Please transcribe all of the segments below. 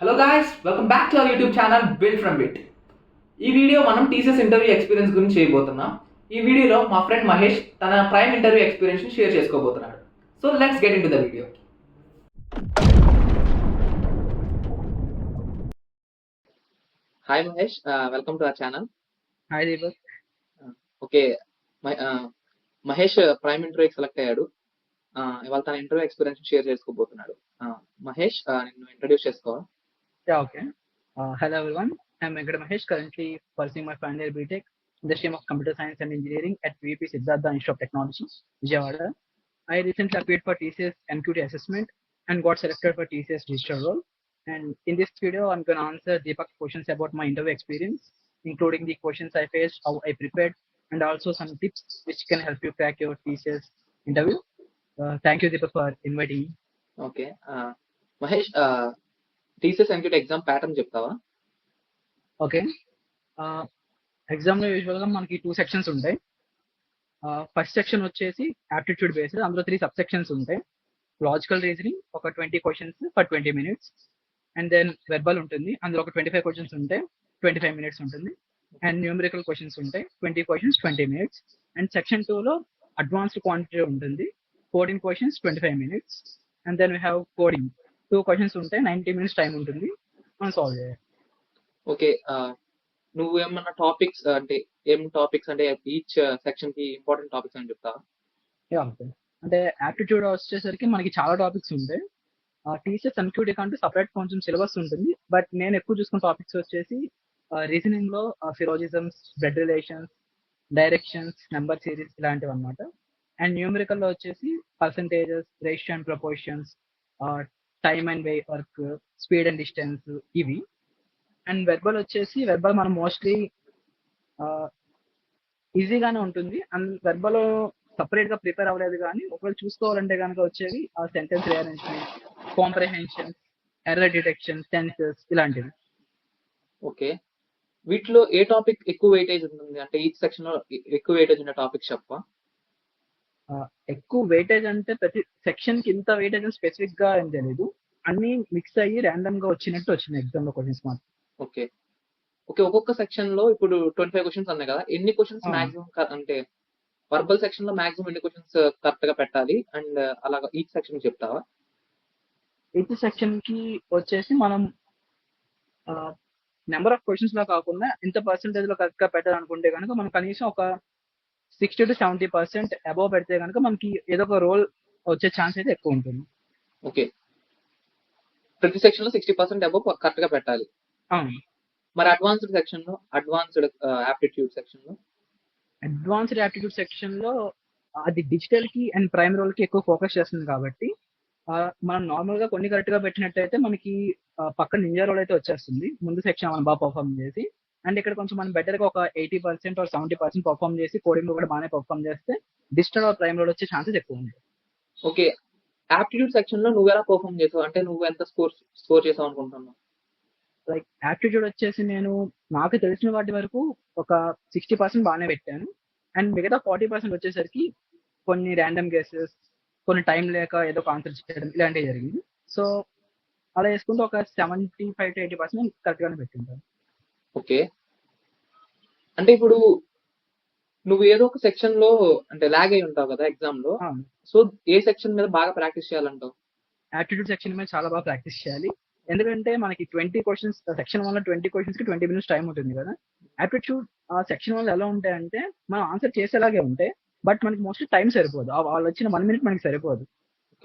Hello guys, welcome back to our YouTube channel build from bit. ఈ video మనం TCS interview experience గురించి చేయబోతున్నాం. ఈ వీడియోలో మా ఫ్రెండ్ మహేష్ తన ప్రైమ్ ఇంటర్వ్యూ ఎక్స్పీరియన్స్ షేర్ చేసుకోబోతున్నాడు. So let's get into the video. Hi Mahesh, welcome to our channel. Hi Deepak. Okay, Mahesh prime ఇంటర్వ్యూకి సెలెక్ట్ అయ్యాడు. ఇవాళ తన ఇంటర్వ్యూ ఎక్స్పీరియన్స్ షేర్ చేసుకోబోతున్నాడు. మహేష్, నిన్ను ఇంట్రడ్యూస్ చేసుకోవా? Yeah, okay. Hello everyone. I'm Venkata Mahesh, currently pursuing my final year BTech in the stream of Computer Science and Engineering at VP Siddhartha Institute of Technology, Vijayawada. I recently appeared for TCS MQT assessment and got selected for TCS digital role. And in this video, I'm going to answer Deepak's questions about my interview experience, including the questions I faced, how I prepared, and also some tips which can help you crack your TCS interview. Thank you, Deepak, for inviting me. Okay, Mahesh, TCS NQT exam pattern చెప్తావా? Okay, ఎగ్జామ్లో యూజువల్గా మనకి 2 sections ఉంటాయి. First section వచ్చేసి aptitude based, అందులో 3 sub sections ఉంటాయి. Logical reasoning ఒక 20 questions for 20 minutes, and then verbal ఉంటుంది, అందులో ఒక 25 క్వశ్చన్స్ ఉంటాయి, 25 minutes ఉంటుంది. అండ్ న్యూమరికల్ క్వశ్చన్స్ ఉంటాయి, 20 questions 20 minutes. అండ్ సెక్షన్ 2లో అడ్వాన్స్డ్ క్వాంటిటీ ఉంటుంది, 14 questions 25 minutes. And then we have coding, 2 questions ఉంటాయి, 90 minutes టైం ఉంటుంది, మనం సాల్వ్ చేయాలి. ఓకే, నువ్వు ఏమన్నా టాపిక్స్ అంటే ఈచ్ సెక్షన్ కి ఇంపార్టెంట్ టాపిక్స్ అని చెప్తావా? ఓకే, అంటే యాప్టిట్యూడ్ వచ్చేసరికి మనకి చాలా టాపిక్స్ ఉంటాయి. టీసీఎస్ ఎన్క్యూటీ కంటే సపరేట్ కొంచెం సిలబస్ ఉంటుంది, బట్ నేను ఎక్కువ చూసుకున్న టాపిక్స్ వచ్చేసి రీజనింగ్ లో syllogisms, blood relations, directions, number series ఇలాంటివి అనమాట. అండ్ న్యూమరికల్ లో వచ్చేసి percentages, ratio and proportions, time and way work, speed and distance ఇవి. అండ్ వెర్బల్ వచ్చేసి మనం మోస్ట్లీ ఈజీగానే ఉంటుంది. అండ్ వెర్బల్ సపరేట్ గా ప్రిపేర్ అవ్వలేదు, కానీ ఒకవేళ చూసుకోవాలంటే కనుక వచ్చేవి ఆ sentence rearrangement, comprehension, error detection, tenses ఇలాంటివి. ఓకే, వీటిలో ఏ టాపిక్ ఎక్కువ వెయిటేజ్ ఉంటుంది? అంటే ఈచ్ సెక్షన్ లో ఎక్కువ వెయిటేజ్ ఉన్న టాపిక్ చెప్పవా? ఎక్కువ వెయిటేజ్ అంటే ప్రతి సెక్షన్ కి ఇంత వెయిటేజ్ అని స్పెసిఫిక్ గా ఏం తెలియదు, అన్ని మిక్స్ అయ్యి ర్యాండమ్ గా వచ్చినాయి ఎగ్జామ్ లో క్వశ్చన్స్ మాత్రం. ఓకే, ఒక్కొక్క సెక్షన్ లో ఇప్పుడు 25 క్వశ్చన్స్ ఉన్నాయి కదా, ఎన్ని క్వశ్చన్స్ మాక్సిమం అంటే వర్బల్ సెక్షన్ లో మాక్సిమం ఎన్ని క్వశ్చన్స్ కరెక్ట్ గా పెట్టాలి, అండ్ అలాగా ఈచ్ సెక్షన్ చెప్తావా? ఈచ్ సెక్షన్ కి వచ్చేసి మనం నెంబర్ ఆఫ్ క్వశ్చన్స్ లో కాకుండా ఎంత పర్సెంటేజ్ లో కరెక్ట్ గా పెట్టాలనుకుంటే కనుక మనం కనీసం ఒక 60 to 70% అబోవ్ పెడితే కనుక మనకి ఏదో ఒక రోల్ వచ్చే ఛాన్స్ అయితే ఎక్కువ ఉంటుంది. ఓకే, ప్రతి సెక్షన్ లో 60% అబోవ్ కరెక్ట్ గా పెట్టాలి. మరి అడ్వాన్స్డ్ సెక్షన్ లో, అడ్వాన్స్డ్ యాప్టిట్యూడ్ సెక్షన్ లో అది డిజిటల్ కి అండ్ ప్రైమ్ రోల్ కి ఎక్కువ ఫోకస్ చేస్తుంది కాబట్టి మనం నార్మల్ గా కొన్ని కరెక్ట్ గా పెట్టినట్టయితే మనకి పక్కన నింజా రోల్ అయితే వచ్చేస్తుంది, ముందు సెక్షన్ మనం బాగా పర్ఫార్మ్ చేసి. అండ్ ఇక్కడ కొంచెం మనం బెటర్ గా ఒక 80% or 70% పర్ఫార్మ్ చేసి కోడింగ్ లో కూడా బాగానే పర్ఫార్మ్ చేస్తే డిజిటల్ ఆర్ ప్రైమ్ రోల్ వచ్చే ఛాన్సెస్ ఎక్కువ ఉంటాయి. ఓకే, యాప్టిట్యూడ్ సెక్షన్ లో నువ్వు ఎలా పర్ఫార్మ్ చేసావు? అంటే నువ్వు ఎంత స్కోర్ చేసావు అనుకుంటున్నావు? లైక్ యాప్టిట్యూడ్ వచ్చేసి నేను నాకు తెలిసిన వాటి వరకు ఒక 60% బాగానే పెట్టాను, అండ్ మిగతా 40% వచ్చేసరికి కొన్ని ర్యాండమ్ గెసెస్, కొన్ని టైం లేక ఏదో ఒక ఆన్సర్ చేయడం ఇలాంటివి జరిగింది. సో అలా వేసుకుంటే ఒక 75 to 80% కరెక్ట్ గానే పెట్టింటాను. ఓకే, అంటే ఇప్పుడు నువ్వు ఏదో ఒక సెక్షన్ లో అంటే లాగ్ అయి ఉంటావు కదా ఎగ్జామ్ లో, సో ఏ సెక్షన్ మీద బాగా ప్రాక్టీస్ చేయాలంటావు? యాప్టిట్యూడ్ సెక్షన్ మీద చాలా బాగా ప్రాక్టీస్ చేయాలి, ఎందుకంటే మనకి 20 క్వశ్చన్స్ సెక్షన్ 1 లో 20 క్వశ్చన్స్ కి 20 minutes టైం ఉంటుంది కదా. యాప్టిట్యూడ్ సెక్షన్ 1 లో ఎలా ఉంటాయంటే మనం ఆన్సర్ చేసేలాగే ఉంటాయి, బట్ మనకి మోస్ట్లీ టైం సరిపోదు, వాళ్ళు వచ్చిన 1 minute మనకి సరిపోదు.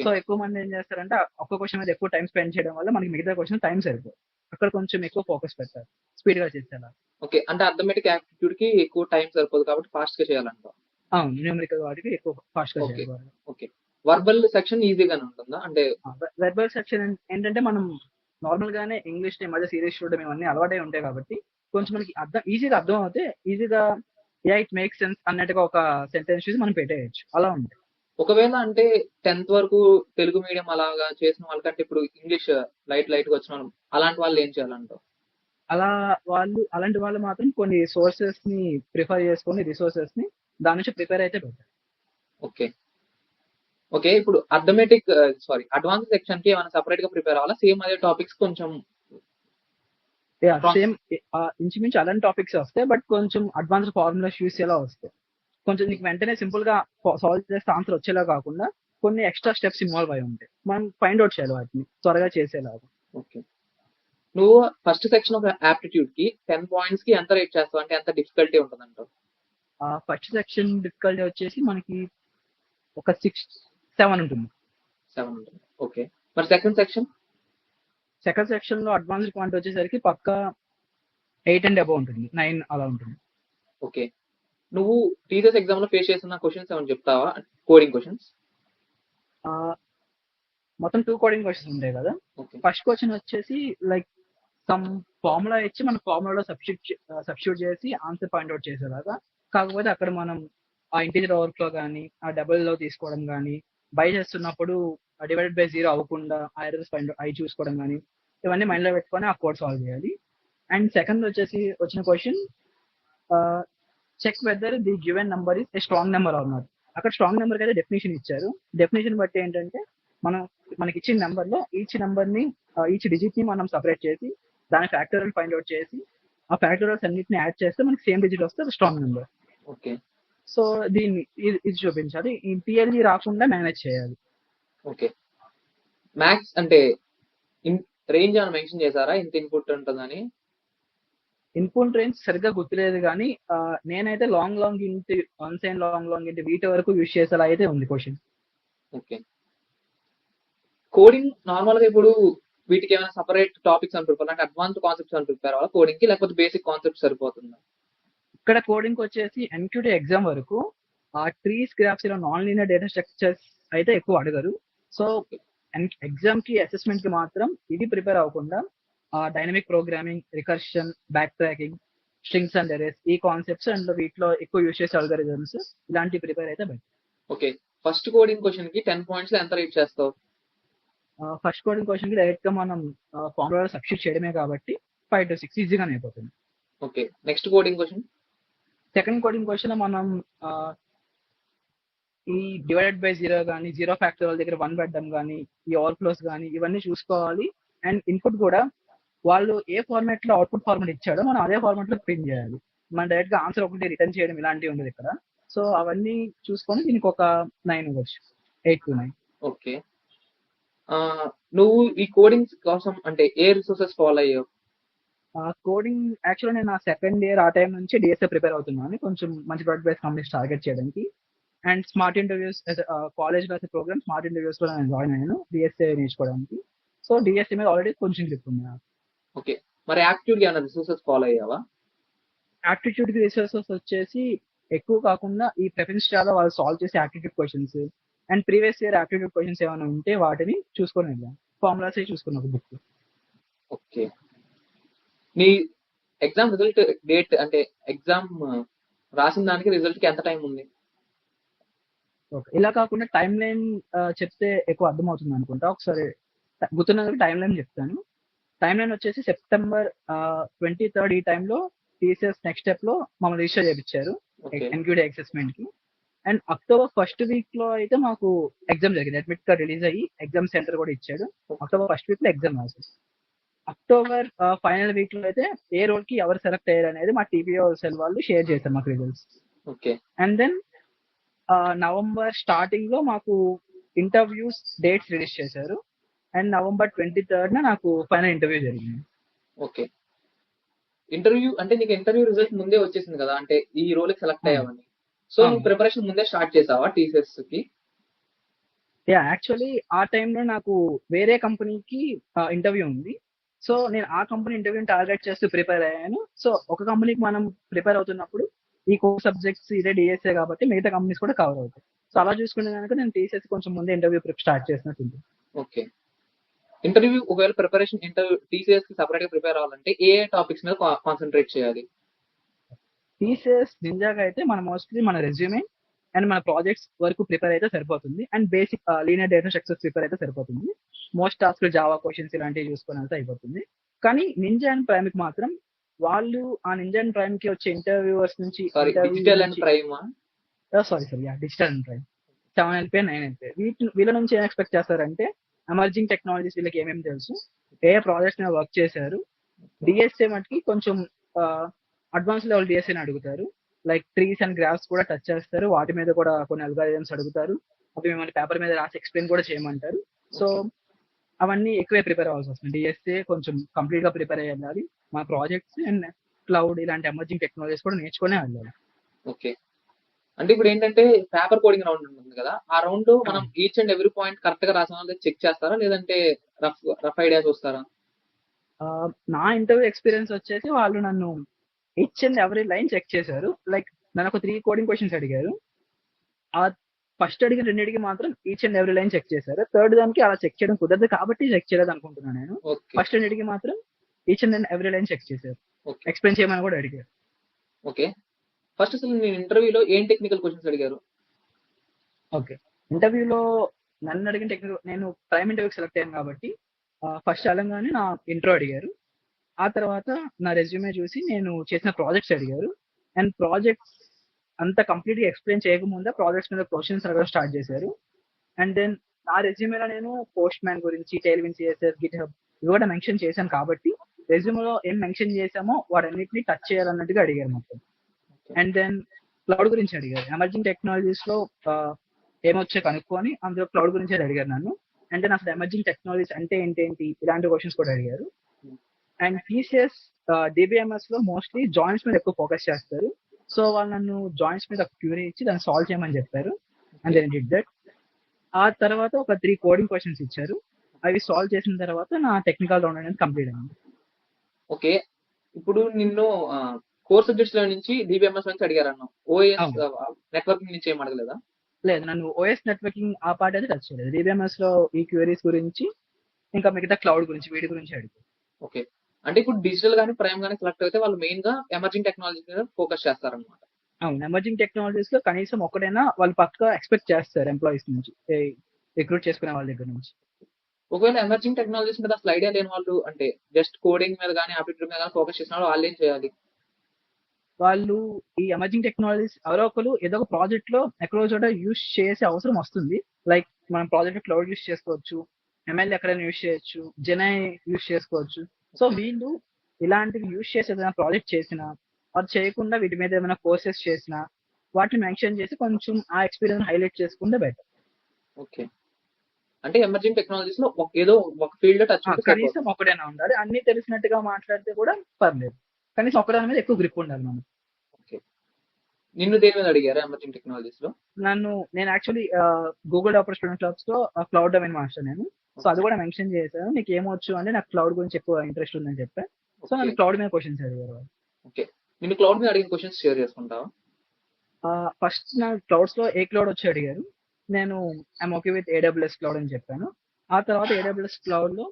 సో ఎక్కువ మంది ఏం చేస్తారంటే ఒక్క క్వశ్చన్ మీద ఎక్కువ టైం స్పెండ్ చేయడం వల్ల మనకి మిగతా క్వశ్చన్ టైం సరిపోదు, అక్కడ కొంచెం ఎక్కువ ఫోకస్ పెట్టాలి, స్పీడ్ గా చేసేలా. ఓకే, అంటే అథమెటిక్ యాప్టిట్యూడ్ కి ఎక్కువ టైం సరిపోదు కాబట్టి ఫాస్ట్ గా చేయాలంటావు? అవును, న్యూమరికల్ వాటికి ఎక్కువ ఫాస్ట్ గా చేయాలి. ఓకే, వర్బల్ సెక్షన్ ఈజీగానే ఉంటుందా? అంటే వెర్బల్ సెక్షన్ ఏంటంటే మనం నార్మల్ గానే ఇంగ్లీష్ ని మధ్య సీరియస్ చూడడం ఇవన్నీ అలవాటే ఉంటాయి కాబట్టి కొంచెం మనకి ఈజీగా అర్థం అవుతే ఈజీగా ఇట్ మేక్ సెన్స్ అన్నట్టుగా ఒక సెంటెన్స్ చూసి మనం పెట్టేయచ్చు, అలా ఉంటాయి. ఒకవేళ అంటే 10th వరకు తెలుగు మీడియం అలాగా చేసిన వాళ్ళకంటే ఇప్పుడు ఇంగ్లీష్ లైట్ గా వచ్చిన వాళ్ళు, అలాంటి వాళ్ళు ఏం చేయాలంటావు? అలాంటి వాళ్ళు మాత్రం కొన్ని సోర్సెస్ ని ప్రిఫర్ చేసుకొని రిసోర్సెస్ ని దాని నుంచి ప్రిపేర్ అయితే పెట్టారు. ఓకే, ఇప్పుడు అథమెటిక్ అడ్వాన్స్ సెక్షన్ కి ఏమైనా సపరేట్ గా ప్రిపేర్ అవ్వాలా? సేమ్ అదే టాపిక్స్ కొంచెం సేమ్ ఇంచుమించు అలాంటి టాపిక్స్ వస్తాయి, బట్ కొంచెం అడ్వాన్స్డ్ ఫార్ములాస్ యూస్ చేలా వస్తాయి. కొంచెం నీకు వెంటనే సింపుల్ గా సాల్వ్ చేస్తే ఆన్సర్ వచ్చేలా కాకుండా కొన్ని ఎక్స్ట్రా స్టెప్స్ ఇన్వాల్వ్ అయి ఉంటాయి. మనం ఫైండ్ అవుట్ చేయాలి వాటిని త్వరగా చేసేలాగా. ఓకే. నువ్వు ఫస్ట్ సెక్షన్ ఆఫ్ యాప్టిట్యూడ్ కి 10 పాయింట్స్ కి ఎంత రేట్ చేస్తావు, అంటే ఎంత డిఫికల్టీ ఉంటుంది అంటావు? ఫస్ట్ సెక్షన్ డిఫికల్టీ వచ్చేసి మనకి ఒక 6-7 ఉంటుంది. 7 ఉంటుంది. ఓకే. మరి సెకండ్ సెక్షన్? సెకండ్ సెక్షన్ లో అడ్వాన్స్డ్ క్వాంటిటీ వచ్చేసరికి పక్కా 8 అండ్ అబౌవ్ ఉంటుంది, 9 అలా ఉంటుంది. ఓకే. నువ్వు టీచర్స్ ఎగ్జామ్ లో ఫేస్ చేసిన క్వశ్చన్స్ ఏమైనా చెప్తావా, కోడింగ్ క్వశ్చన్స్? మొత్తం 2 కోడింగ్ క్వశ్చన్స్ ఉంటాయి కదా. ఓకే. ఫస్ట్ క్వశ్చన్ వచ్చేసి లైక్ సమ్ ఫార్ములా ఇచ్చి మన ఫార్ములాలో సబ్స్టిట్యూట్ చేసి ఆన్సర్ పాయింట్ అవుట్ చేసేలాగా. కాకపోతే అక్కడ మనం ఆ ఇంటీజర్ ఓవర్ఫ్లో కానీ ఆ డబుల్ లో తీసుకోవడం కానీ, బై చేస్తున్నప్పుడు డివైడెడ్ బై 0 అవ్వకుండా ఆ ఎర్రర్స్ పాయింట్ అవి చూసుకోవడం కానీ, ఇవన్నీ మైండ్ లో పెట్టుకొని ఆ కోడ్ సాల్వ్ చేయాలి. అండ్ సెకండ్ వచ్చేసి వచ్చిన question check whether the given number is a strong number or not. అక్కడ స్ట్రాంగ్ నెంబర్ కి అయితే డెఫినేషన్ ఇచ్చారు. డెఫినేషన్ బట్టి ఏంటంటే మనకి ఇచ్చిన నెంబర్ లో ఈచ్ డిజిట్ ని మనం సపరేట్ చేసి దాని ఫ్యాక్టోరియల్ ఫైండ్ అవుట్ చేసి ఆ ఫ్యాక్టోరియల్స్ అన్నిటిని యాడ్ చేస్తే మనకి సేమ్ డిజిట్ వస్తే అది స్ట్రాంగ్ నెంబర్. ఓకే. సో దీన్ని ఇది చూపించాలి. ఈ టీఎల్జీ రాకుండా మేనేజ్ చేయాలి. ఓకే. మ్యాథ్స్ అంటే రేంజ్ అని మెన్షన్ చేశారా, ఇంత ఇన్పుట్ ఉంటుందని? ఇన్పుట్ రేంజ్ సరిగ్గా గుర్తులేదు కానీ నేనైతే లాంగ్ ఇంటి అన్సైన్ లాంగ్ ఇంటి వీటి వరకు యూజ్ చేసేలా అయితే ఉంది క్వశ్చన్. ఓకే. కోడింగ్ నార్మల్ గా ఇప్పుడు వీటికి ఏమైనా సపరేట్ టాపిక్స్ అని ప్రిపేర్, అంటే అడ్వాన్స్డ్ కాన్సెప్ట్స్ అని ప్రిపేర్ అవ్వాలి కోడింగ్ కి, లేకపోతే బేసిక్ కాన్సెప్ట్ సరిపోతుందా? ఇక్కడ కోడింగ్ వచ్చేసి ఎన్క్యూటీ ఎగ్జామ్ వరకు ఆ ట్రీస్, గ్రాఫ్స్ ఇలా నాన్ లీనియర్ డేటా స్ట్రక్చర్స్ అయితే ఎక్కువ అడగరు. సో ఎగ్జామ్ కి అసెస్మెంట్ కి మాత్రం ఇది ప్రిపేర్ అవ్వకుండా dynamic programming, recursion, back tracking, strings and arrays ఈ కాన్సెప్ట్స్ అండ్ వీటిలో ఎక్కువ యూజ్ చేసే అల్గరిథమ్స్ ఇలాంటి ప్రిపేర్ అయితే better. Okay. First coding question కి 10 పాయింట్స్ లో ఎంత రేట్ చేస్తావు? ఫస్ట్ కోడింగ్ క్వశ్చన్ కి డైరెక్ట్ గా మనం ఫార్ములా సబ్స్టిట్యూట్ చేయడమే కాబట్టి 5 to 6 ఈజీగానే అయిపోతుంది. Okay. Next coding question? Second coding question మనం ఈ డివైడెడ్ బై 0 కానీ, 0 ఫ్యాక్టోరియల్ దగ్గర 1 పెట్టడం కానీ, ఈ ఓవర్ఫ్లోస్ కానీ ఇవన్నీ చూసుకోవాలి. అండ్ ఇన్పుట్ కూడా వాళ్ళు ఏ ఫార్మాట్ లో అవుట్పుట్ ఫార్మాట్ ఇచ్చాడో మనం అదే ఫార్మాట్ లో ప్రింట్ చేయాలి. మనం డైరెక్ట్ గా ఆన్సర్ ఒకటి రిటర్న్ చేయడం ఇలాంటివి ఉండదు ఇక్కడ. సో అవన్నీ చూసుకొని దీనికి ఒక 9 ఇవ్వచ్చు, 8 to 9. ఓకే. నువ్వు ఈ కోడింగ్ కోసం అంటే ఏ రిసోర్సెస్ ఫాలో అయ్యావు? కోడింగ్ యాక్చువల్గా నేను నా సెకండ్ ఇయర్ ఆ టైం నుంచి డిఎస్ఏ ప్రిపేర్ అవుతున్నాను, కొంచెం మంచి ప్రాడక్ట్ బేస్డ్ కంపెనీస్ టార్గెట్ చేయడానికి. And smart interviews college based program smart interviews కూడా నేను జాయిన్ అయ్యాను డిఎస్ఏ నేర్చుకోవడానికి. సో డిఎస్ఏ మీద ఆల్రెడీ కొంచెం గ్రిప్ ఉంది నాకు. ఓకే. మరి యాప్టిట్యూడ్ ఏమైనా రిసోర్సెస్ ఫాలో అయ్యావా? యాప్టిట్యూడ్ కి రిసోర్సెస్ వచ్చేసి ఎక్కువ కాకుండా ఈ ప్రిఫరెన్స్ చాలా వాళ్ళు సాల్వ్ చేసే aptitude questions and previous year aptitude questions ఏమైనా ఉంటే వాటిని చూసుకొని వెళ్ళాను. ఫార్ములాస్ చూసుకున్న ఒక బుక్. ఓకే. నీ ఎగ్జామ్ రిజల్ట్ డేట్ అంటే ఎగ్జామ్ రాసిన దానికి రిజల్ట్ కి ఎంత టైం ఉంది? ఓకే. ఇలా కాకుండా టైం లైన్ చెప్తే ఎక్కువ అర్థమవుతుంది అనుకుంటా. ఒకసారి గుర్తున్నందుకు టైం లైన్ చెప్తాను. టైం లైన్ వచ్చేసి సెప్టెంబర్ 23rd ఈ టైంలో టీసీఎస్ నెక్స్ట్ స్టెప్ లో మమ్మల్ని రిజిస్టర్ చేయించారు ఎన్క్యూటీ అసెస్మెంట్ కి. అండ్ అక్టోబర్ ఫస్ట్ వీక్ లో అయితే మాకు ఎగ్జామ్ జరిగింది. అడ్మిట్ కార్డ్ రిలీజ్ అయ్యి ఎగ్జామ్ సెంటర్ కూడా ఇచ్చాడు. అక్టోబర్ ఫస్ట్ వీక్ లో ఎగ్జామ్ రాశారు. అక్టోబర్ ఫైనల్ వీక్ లో అయితే ఏ రోల్ కి ఎవరు సెలెక్ట్ అయ్యారు అనేది మా టీపీఓ సెల్ వాళ్ళు షేర్ చేశారు మాకు results. Okay. And then November starting లో మాకు ఇంటర్వ్యూస్ డేట్స్ రిలీజ్ చేశారు. అండ్ నవంబర్ 23rd నాకు ఫైనల్ ఇంటర్వ్యూ జరిగింది. ఓకే. ఇంటర్వ్యూ అంటే నీకు ఇంటర్వ్యూ రిజల్ట్ ముందే వచ్చేసింది కదా, అంటే ఈ రోల్ కి సెలెక్ట్ అయ్యావని. సో నువ్వు ప్రిపరేషన్ ముందే స్టార్ట్ చేసావా టీసీఎస్ కి? యాక్చువల్లీ ఆ టైంలో నాకు వేరే కంపెనీకి ఇంటర్వ్యూ ఉంది. సో నేను ఆ కంపెనీ ఇంటర్వ్యూని టార్గెట్ చేస్తూ ప్రిపేర్ అయ్యాను. సో ఒక కంపెనీకి మనం ప్రిపేర్ అవుతున్నప్పుడు ఈ కోర్ సబ్జెక్ట్స్ ఇదే డిఎస్ఏ కాబట్టి మిగతా కంపెనీస్ కూడా కవర్ అవుతాయి. సో అలా చూసుకునే కనుక నేను టీసీఎస్ కొంచెం ముందే ఇంటర్వ్యూ స్టార్ట్ చేసినట్టుంది. ఓకే. ఇంటర్వ్యూ ఒకవేళ ప్రిపరేషన్ ఇంటర్వ్యూ టీసీఎస్ కి సపరేట్ గా ప్రిపేర్ అవ్వాలంటే ఏ టాపిక్స్ మీద కాన్సన్ట్రేట్ చేయాలి? టీసీఎస్ నిజంగా అయితే మన మోస్ట్లీ మన రెజ్యూమే అండ్ మన ప్రాజెక్ట్స్ వరకు ప్రిపేర్ అయితే సరిపోతుంది. And basic linear data structures prepare అయితే సరిపోతుంది. మోస్ట్ టాస్క్ జావా క్వశ్చన్స్ ఇలాంటివి చూసుకొని అయితే అయిపోతుంది. కానీ నింజా అండ్ ప్రైమ్ కి మాత్రం వాళ్ళు ఆ నింజా అండ్ ప్రైమ్ కి వచ్చే ఇంటర్వ్యూవర్స్ నుంచి digital and prime sorry digital and prime 7LP 9LP వీళ్ళ నుంచి ఏం ఎక్స్పెక్ట్ చేస్తారంటే ఎమర్జింగ్ టెక్నాలజీస్ వీళ్ళకి ఏమేమి తెలుసు, ఏ ప్రాజెక్ట్స్ మీద వర్క్ చేశారు, డిఎస్ఏ మటుకి కొంచెం అడ్వాన్స్ లెవెల్ డిఎస్ఏని అడుగుతారు. లైక్ ట్రీస్ అండ్ గ్రాఫ్స్ కూడా టచ్ చేస్తారు, వాటి మీద కూడా కొన్ని అల్గారిథమ్స్ అడుగుతారు, అవి మిమ్మల్ని పేపర్ మీద రాసి ఎక్స్ప్లెయిన్ కూడా చేయమంటారు. సో అవన్నీ ఎక్కువే ప్రిపేర్ అవ్వాల్సి వస్తుంది. డిఎస్ఏ కొంచెం కంప్లీట్ గా ప్రిపేర్ అయ్యి వెళ్ళాలి. మా ప్రాజెక్ట్స్ అండ్ క్లౌడ్ ఇలాంటి ఎమర్జింగ్ టెక్నాలజీస్ కూడా నేర్చుకునే వెళ్ళాలి. ఓకే. అంటే ఇప్పుడు ఏంటంటే పేపర్ కోడింగ్ రౌండ్ ఉంటుంది కదా, ఆ రౌండ్ మనం each and every point correct గా రాసామా లేదా చెక్ చేస్తారా, లేదంటే రఫ్ ఐడియాస్ వస్తారా? నా ఇంటర్వ్యూ ఎక్స్పీరియన్స్ వచ్చేసి వాళ్ళు నన్ను each and every line check చేశారు. లైక్ నన్ను ఒక 3 కోడింగ్ క్వశ్చన్స్ అడిగారు. ఆ ఫస్ట్ అడిగిన రెండింటికి మాత్రం each and every line check చేశారు. థర్డ్ దానికి అలా చెక్ చేయడం కుదరదు కాబట్టి చెక్ చేయలేదు అనుకుంటున్నాను నేను. ఓకే. ఫస్ట్ రెండింటికి మాత్రం each and every line check చేశారు. ఓకే. ఎక్స్ప్లెయిన్ చేయమని కూడా అడిగారు. ఓకే. ఫస్ట్ అసలు నేను ఇంటర్వ్యూలో ఏం టెక్నికల్ క్వశ్చన్స్ అడిగారు? ఓకే. ఇంటర్వ్యూలో నన్ను అడిగిన టెక్నికల్, నేను ప్రైమ్ ఇంటర్వ్యూకి సెలెక్ట్ అయ్యాను కాబట్టి ఫస్ట్ అడగగానే నా ఇంట్రో అడిగారు. ఆ తర్వాత నా రెజ్యూమే చూసి నేను చేసిన ప్రాజెక్ట్స్ అడిగారు. అండ్ ప్రాజెక్ట్స్ అంత కంప్లీట్ గా ఎక్స్ప్లెయిన్ చేయకముందే ప్రాజెక్ట్స్ మీద క్వశ్చన్స్ అడగడం స్టార్ట్ చేశారు. అండ్ దెన్ నా రెజ్యూమేలో నేను పోస్ట్ మ్యాన్ గురించి, టైల్విన్ సిఎస్ఎస్, గిట్ హబ్ ఇవి కూడా మెన్షన్ చేశాను కాబట్టి రెజ్యూమేలో ఏం మెన్షన్ చేశామో వాటన్నిటిని టచ్ చేయాలన్నట్టుగా అడిగారు మొత్తం. అండ్ దెన్ క్లౌడ్ గురించి అడిగారు. ఎమర్జింగ్ టెక్నాలజీస్ లో ఏమొచ్చో కనుక్కొని అందులో క్లౌడ్ గురించి అడిగారు నన్ను. అండ్ దెన్ అసలు ఎమర్జింగ్ టెక్నాలజీస్ అంటే ఏంటి ఇలాంటి క్వశ్చన్స్ కూడా అడిగారు. అండ్ టీసీఎస్ డిబిఎంఎస్ లో మోస్ట్లీ జాయింట్స్ మీద ఎక్కువ ఫోకస్ చేస్తారు. సో వాళ్ళు నన్ను జాయింట్స్ మీద క్యూరీ ఇచ్చి దాన్ని సాల్వ్ చేయమని చెప్పారు. And then did that. ఆ తర్వాత ఒక 3 కోడింగ్ క్వశ్చన్స్ ఇచ్చారు. అవి సాల్వ్ చేసిన తర్వాత నా టెక్నికల్ రౌండ్ అనేది కంప్లీట్ అయింది. ఓకే. ఇప్పుడు నిన్ను కోర్ సబ్జెక్ట్స్ లో నుంచి డిబిఎంఎస్ నుంచి అడిగారు అన్న, ఓఎస్ అవును. నెట్వర్కింగ్ నుంచి ఏం అడగలేదా? లేదు, నన్ను ఓఎస్ నెట్వర్కింగ్ ఆ పార్ట్ అయితే టచ్ చేయలేదు. డిబిఎంఎస్ లో ఈ క్యూరీస్ గురించి ఇంకా మిగతా క్లౌడ్ గురించి వీటి గురించి అడిగారు. ఓకే. అంటే ఇప్పుడు డిజిటల్ గానీ ప్రైమ్ గానీ సెలెక్ట్ అయితే వాళ్ళు మెయిన్ గా ఎమర్జింగ్ టెక్నాలజీ మీద ఫోకస్ చేస్తారన్నమాట. అవును, ఎమర్జింగ్ టెక్నాలజీస్ లో కనీసం ఒకటైనా వాళ్ళు పక్కా ఎక్స్పెక్ట్ చేస్తారు ఎంప్లాయీస్ నుంచి, రిక్రూట్ చేసుకునే వాళ్ళ దగ్గర నుంచి. ఒకవేళ ఎమర్జింగ్ టెక్నాలజీస్ మీద అసలు ఐడియా లేని వాళ్ళు, అంటే జస్ట్ కోడింగ్ మీద కానీ ఆప్టిట్యూడ్ మీద కానీ ఫోకస్ చేసిన వాళ్ళు ఏం చేయాలి? వాళ్ళు ఈ ఎమర్జింగ్ టెక్నాలజీస్ ఎవరో ఒకరు ఏదో ఒక ప్రాజెక్ట్ లో ఎక్కడో చోట యూస్ చేసే అవసరం వస్తుంది. లైక్ మనం ప్రాజెక్ట్ క్లౌడ్ యూస్ చేసుకోవచ్చు, ఎంఎల్ ఎక్కడైనా యూస్ చేయొచ్చు, జెనై యూస్ చేసుకోవచ్చు. సో వీళ్ళు ఇలాంటివి యూస్ చేసి ఏదైనా ప్రాజెక్ట్ చేసినా అది చేయకుండా వీటి మీద ఏమైనా కోర్సెస్ చేసినా వాటిని మెన్షన్ చేసి కొంచెం ఆ ఎక్స్పీరియన్స్ హైలైట్ చేసుకుంటే బెటర్. ఓకే. అంటే ఎమర్జింగ్ టెక్నాలజీస్ లో ఏదో ఒక ఫీల్డ్ లో టచ్ ఉంటే సరిపోతుంది. కనీసం ఒకటైనా ఉండాలి. అన్ని తెలిసినట్టుగా మాట్లాడితే కూడా పర్లేదు, కనీసం ఒకదాని మీద ఎక్కువ గ్రిప్ ఉండాలి మనకు. ఓకే. నిన్ను దేని మీద అడిగారా ఎమర్జింగ్ టెక్నాలజీస్ లో? నేను actually Google dapper student clubs లో క్లౌడ్ డొమైన్ మాస్టర్ నేను. సో అది కూడా మెన్షన్ చేశాను. నీకు ఏమొచ్చు అంటే నాకు క్లౌడ్ గురించి ఎక్కువ ఇంట్రెస్ట్ ఉందని చెప్పా. సో నన్ను క్లౌడ్ మీద క్వశ్చన్స్ అడిగారు వాళ్ళు. ఓకే. నిన్ను క్లౌడ్ మీద అడిగిన క్వశ్చన్స్ షేర్ చేసుకుంటావా? ఫస్ట్ నా క్లౌడ్స్ లో ఏ క్లౌడ్ వచ్చి అడిగారు. నేను I'm okay with AWS cloud అని చెప్పాను. ఆ తర్వాత ఏడబ్ల్యూఎస్ క్లౌడ్ లో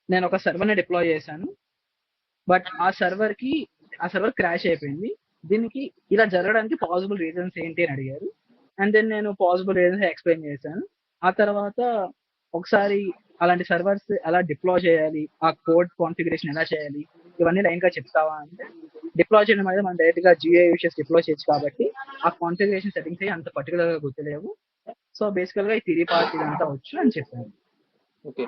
నేను ఒక సర్వర్ ని డిప్లాయ్ చేశాను. బట్ ఆ సర్వర్ క్రాష్ అయిపోయింది. దీనికి ఇలా జరగడానికి పాసిబుల్ రీజన్స్ ఏంటి అని అడిగారు. అండ్ దెన్ నేను పాసిబుల్ రీజన్స్ ఎక్స్ప్లెయిన్ చేశాను. ఆ తర్వాత ఒకసారి అలాంటి సర్వర్స్ ఎలా డిప్లాయ్ చేయాలి, ఆ కోడ్ కాన్ఫిగరేషన్ ఎలా చేయాలి, ఇవన్నీ లైన్ గా చెప్తావా అంటే, డిప్లాయ్ చేయడం అనేది మనం డైరెక్ట్ గా జిఐ యూస్ డిప్లాయ్ చేయొచ్చు కాబట్టి ఆ కాన్ఫిగరేషన్ సెట్టింగ్స్ అంత పర్టికులర్ గా గుర్తులేవు. సో బేసికల్ గా ఈ థియరీ పార్ట్ ఇదంతా వచ్చు అని చెప్పాను. ఓకే.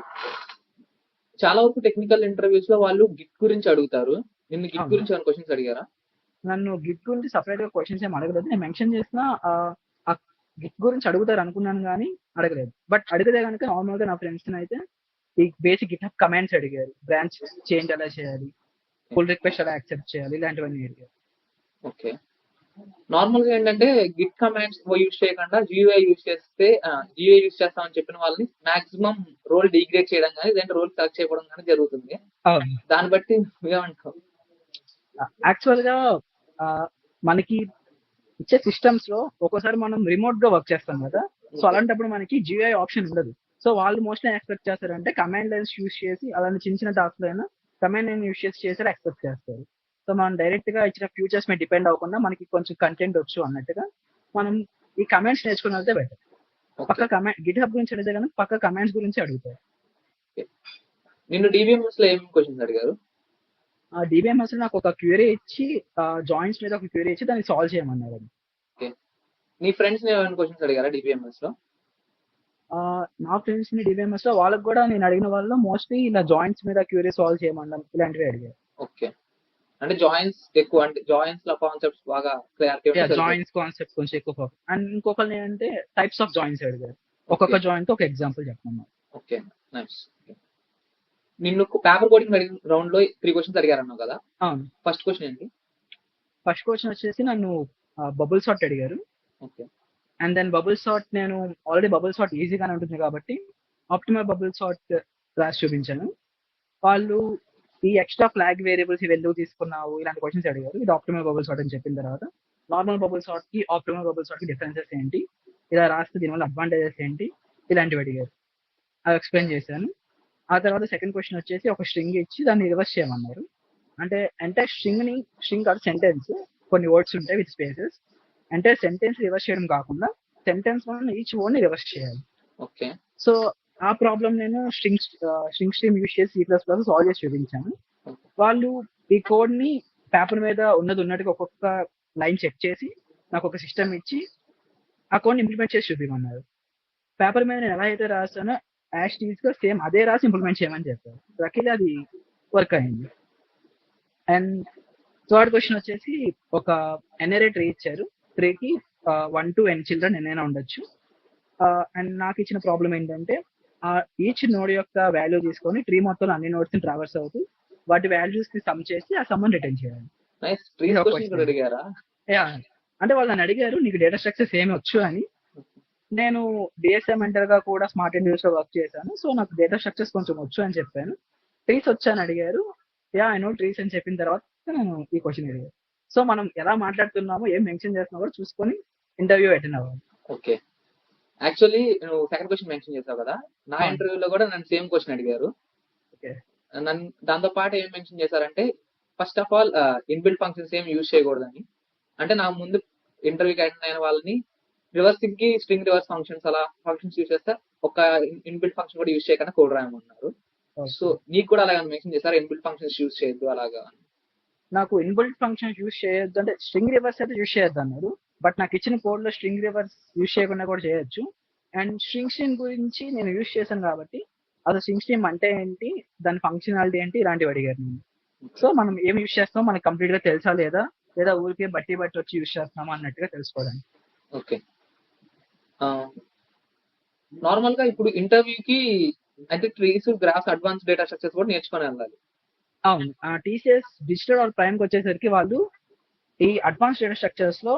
చాలా వరకు టెక్నికల్ ఇంటర్వ్యూస్ లో వాళ్ళు గిట్ గురించి అడుగుతారు. నిన్ను గిట్ అవును. గురించి ఏమైనా క్వశ్చన్స్ అడిగారా? నన్ను గిట్ గురించి సపరేట్ గా క్వశ్చన్స్ ఏం అడగలేదు. నేను మెన్షన్ చేసిన ఆ గిట్ గురించి అడుగుతారు అనుకున్నాను కానీ అడగలేదు. బట్ అడిగితే కనుక నార్మల్ గా నా ఫ్రెండ్స్ అయితే ఈ బేసిక్ గిట్ హబ్ కమాండ్స్ అడిగారు. బ్రాంచ్ చేంజ్ ఎలా చేయాలి, పుల్ రిక్వెస్ట్ ఎలా యాక్సెప్ట్ చేయాలి, ఇలాంటివన్నీ అడిగారు. ఓకే. నార్మల్ గా ఏంటంటే గిట్ కమాండ్స్ యూజ్ చేయకుండా జియూఐ యూజ్ చేస్తే జియూఐ యూజ్ చేస్తామని చెప్పిన వాళ్ళని మాక్సిమం రోల్ డిగ్రేడ్ చేయడం కానీ లేదంటే రోల్ సెలెక్ట్ చేయడం కానీ జరుగుతుంది. అవును, దాన్ని బట్టి ఏమంటావు? యాక్చువల్ గా మనకి ఇచ్చే సిస్టమ్స్ లో ఒక్కోసారి మనం రిమోట్ గా వర్క్ చేస్తాం కదా. సో అలాంటప్పుడు మనకి జిఐ ఆప్షన్ ఉండదు. సో వాళ్ళు మోస్ట్లీ ఎక్స్పెక్ట్ చేస్తారంటే కమాండ్ లైన్స్ యూస్ చేసి అలాంటి చిన్న చిన్న టాస్క్ అయినా కమాండ్ లైన్ యూస్ చేసి ఎక్స్పెక్ట్ చేస్తారు. సో మనం డైరెక్ట్ గా ఇచ్చిన ఫ్యూచర్స్ మీద డిపెండ్ అవ్వకుండా మనకి కొంచెం కంటెంట్ వచ్చు అన్నట్టుగా మనం ఈ కమాండ్స్ నేర్చుకుని వెళ్తే బెటర్. పక్క కమాండ్ గిట్ హబ్ గురించి అడిగితే కనుక పక్క కమాండ్స్ గురించి అడుగుతారు. నిన్ను డిబిఎంఎస్ లో ఏం క్వశ్చన్స్ అడిగారు? డిబిఎంఎస్ లో నాకు ఒక క్యూరీ ఇచ్చి జాయింట్స్ మీద ఒక క్యూరీ ఇచ్చి దాన్ని సాల్వ్ చేయమన్నారు. నీ ఫ్రెండ్స్ ఏమైనా క్వశ్చన్స్ అడిగారా డిబిఎంఎస్ లో? నా ఫ్రెండ్స్ ని డిబిఎంఎస్ లో వాళ్ళకి కూడా నేను అడిగిన వాళ్ళు మోస్ట్లీ ఇలా జాయింట్స్ మీద క్యూరీ సాల్వ్ చేయమండం ఇలాంటివి అడిగారు. ఓకే. అంటే జాయిన్స్ ఎక్కువ, అంటే జాయిన్స్ లో కాన్సెప్ట్స్ బాగా క్లారిటీ ఉంటే సరిపోతుంది. జాయింట్స్ కాన్సెప్ట్ కొంచెం ఎక్కువ ఫోకస్. అండ్ ఇంకొకరు ఏంటంటే టైప్స్ ఆఫ్ జాయింట్స్ అడిగారు. ఓకే. ఒక్కొక్క జాయింట్ ఒక ఎగ్జాంపుల్ చెప్పమన్నారు. Okay, nice. నిన్ను పేపర్ కోడింగ్ అడిగిన రౌండ్ లో 3 క్వశ్చన్స్ అడిగారన్నావు కదా. అవును. ఫస్ట్ క్వశ్చన్ ఏంటి? ఫస్ట్ క్వశ్చన్ వచ్చేసి నన్ను బబుల్ సార్ట్ అడిగారు. Okay. And then bubble sort నేను ఆల్రెడీ బబుల్ సార్ట్ ఈజీగానే ఉంటుంది కాబట్టి ఆప్టిమల్ బబుల్ సార్ట్ క్లాస్ చూపించాను. వాళ్ళు ఈ ఎక్స్ట్రా ఫ్లాగ్ వేరియబుల్స్ ఇవి ఎందుకు తీసుకున్నావు ఇలాంటి క్వశ్చన్స్ అడిగారు. ఇది ఆప్టిమల్ బబుల్ సార్ట్ అని చెప్పిన తర్వాత నార్మల్ బబుల్ సార్ట్ కి ఆప్టిమల్ బబుల్ సార్ట్ కి డిఫరెన్సెస్ ఏంటి, ఇలా రాస్తే దీనివల్ల అడ్వాంటేజెస్ ఏంటి, ఇలాంటివి అడిగారు. అవి ఎక్స్ప్లెయిన్ చేశాను. ఆ తర్వాత సెకండ్ క్వశ్చన్ వచ్చేసి ఒక స్ట్రింగ్ ఇచ్చి దాన్ని రివర్స్ చేయమన్నారు. అంటే స్ట్రింగ్ కాదు సెంటెన్స్, కొన్ని వర్డ్స్ ఉంటాయి విత్ స్పేసెస్. అంటే సెంటెన్స్ రివర్స్ చేయడం కాకుండా సెంటెన్స్ వల్ల ఈచ్ వర్డ్ ని రివర్స్ చేయాలి. ఓకే. సో ఆ ప్రాబ్లం నేను స్ట్రింగ్ స్ట్రీమ్ యూజ్ చేసి C++ సాల్వ్ చేసి చూపించాను. వాళ్ళు ఈ కోడ్ ని పేపర్ మీద ఉన్నట్టుగా ఒక్కొక్క లైన్ చెక్ చేసి నాకు ఒక సిస్టమ్ ఇచ్చి ఆ కోడ్ ని ఇంప్లిమెంట్ చేసి చూపించమన్నారు. పేపర్ మీద నేను ఎలా అయితే రాస్తానో యాజ్ టీజ్ గా సేమ్ అదే రాసి ఇంప్లిమెంట్ చేయమని చెప్పారు. లక్కీలీ అది వర్క్ అయింది. అండ్ థర్డ్ క్వశ్చన్ వచ్చేసి ఒక ఎన్ఆర్ఏ ట్రీ ఇచ్చారు. ట్రీకి 1 to n చిల్డ్రన్ ఎన్నైనా ఉండొచ్చు. అండ్ నాకు ఇచ్చిన ప్రాబ్లం ఏంటంటే ఈచ్ నోడ్ యొక్క వాల్యూ తీసుకొని ట్రీ మొత్తం అన్ని నోడ్స్ ని ట్రావర్స్ అవుతూ వాటి వాల్యూస్ కి సమ్ చేసి ఆ సమ్ రిటర్న్ చేయాలి. నైస్. 3 ఇది ఒక క్వశ్చన్స్ కూడా అడిగారా? అంటే వాళ్ళు నన్ను అడిగారు నీకు డేటా స్ట్రక్చర్స్ ఏమి వచ్చు అని. నేను డిఎస్ఏ మెంటర్ గా కూడా స్మార్ట్ ఇండియాస్ లో వర్క్ చేశాను. సో నాకు డేటా స్ట్రక్చర్స్ కొంచెం వచ్చు అని చెప్పాను. ట్రీస్ వచ్చాను అడిగారు. ఐ నో ట్రీస్ అని చెప్పిన తర్వాత నేను ఈ క్వశ్చన్ అడిగాను. సో మనం ఎలా మాట్లాడుతున్నామో ఏం మెన్షన్ చేస్తున్నామో కూడా చూసుకొని ఇంటర్వ్యూ అటెండ్ అవ్వాలి. ఓకే. యాక్చువల్లీ నువ్వు సెకండ్ క్వశ్చన్ మెన్షన్ చేసావు కదా, నా ఇంటర్వ్యూలో కూడా నన్ను సేమ్ క్వశ్చన్ అడిగారు. ఓకే. నన్ను దాంతో పాటు ఏం మెన్షన్ చేశారంటే first of all inbuilt functions ఏం యూజ్ చేయకూడదని. అంటే నా ముందు ఇంటర్వ్యూకి అటెండ్ అయిన వాళ్ళని రివర్సింగ్ కి స్ట్రింగ్ రివర్స్ ఫంక్షన్స్ అలా ఫంక్షన్స్ యూజ్ చేస్తే ఒక ఇన్బిల్ట్ ఫంక్షన్ కూడా యూజ్ చేయకుండా కోడ్ రాయమన్నారు. సో నీకు కూడా అలాగే మెన్షన్ చేశారు ఇన్బిల్ట్ ఫంక్షన్స్ యూజ్ చేయొద్దు అలాగా? నాకు ఇన్బిల్ట్ ఫంక్షన్స్ యూజ్ చేయొద్దు అంటే స్ట్రింగ్ రివర్స్ అయితే యూజ్ చేయొద్దు అన్నారు. బట్ నాకు ఇచ్చిన కోడ్ లో స్ట్రింగ్ రివర్స్ యూజ్ చేయకుండా కూడా చేయొచ్చు. అండ్ స్ట్రింగ్ స్ట్రీమ్ గురించి నేను యూజ్ చేశాను కాబట్టి అసలు స్ట్రింగ్ స్ట్రీమ్ అంటే ఏంటి, దాని ఫంక్షనాలిటీ ఏంటి ఇలాంటివి అడిగారు నేను. సో మనం ఏం యూజ్ చేస్తామో మనకి కంప్లీట్ గా తెలుసా లేదా ఊరికే బట్టి వచ్చి యూజ్ చేస్తామా అన్నట్టుగా తెలుసుకోవడానికి. ఓకే. నార్మల్ గా ఇప్పుడు ఇంటర్వ్యూకి అయితే trees, graphs, advance data structures కూడా నేర్చుకొని వెళ్ళాలి. అవును. టీసీఎస్ డిజిటల్ ఆర్ ప్రైమ్ కి వచ్చేసరికి వాళ్ళు ఈ అడ్వాన్స్ డేటా స్ట్రక్చర్స్ లో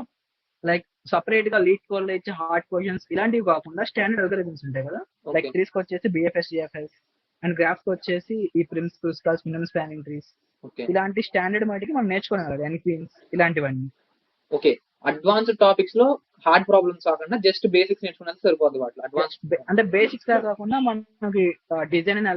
లైక్ సపరేట్ గా లీడ్ కోరిలేట్, హార్డ్ క్వశ్చన్స్ ఇలాంటివి కాకుండా స్టాండర్డ్ అల్గోరిథమ్స్ ఉంటాయి కదా. లైక్ ట్రీస్ కి వచ్చేసి బిఎఫ్ఎస్, జిఎఫ్ఎస్ అండ్ గ్రాఫ్స్ కి వచ్చేసి ఈ ప్రిమ్స్, క్రూస్కల్స్, మినిమం స్పానింగ్ ట్రీస్ ఇలాంటి స్టాండర్డ్ మటుకి మనం నేర్చుకోవాలి. ఎన్క్వీన్స్ ఇలాంటివన్నీ. ఓకే. అడ్వాన్స్డ్ టాపిక్స్ లో హార్డ్ ప్రాబ్లమ్స్ కాకుండా జస్ట్ బేసిక్స్ నేర్చుకున్నది సరిపోద్ది వాటిలో. అడ్వాన్స్ అంటే బేసిక్స్ కాకుండా మనకి డిజైన్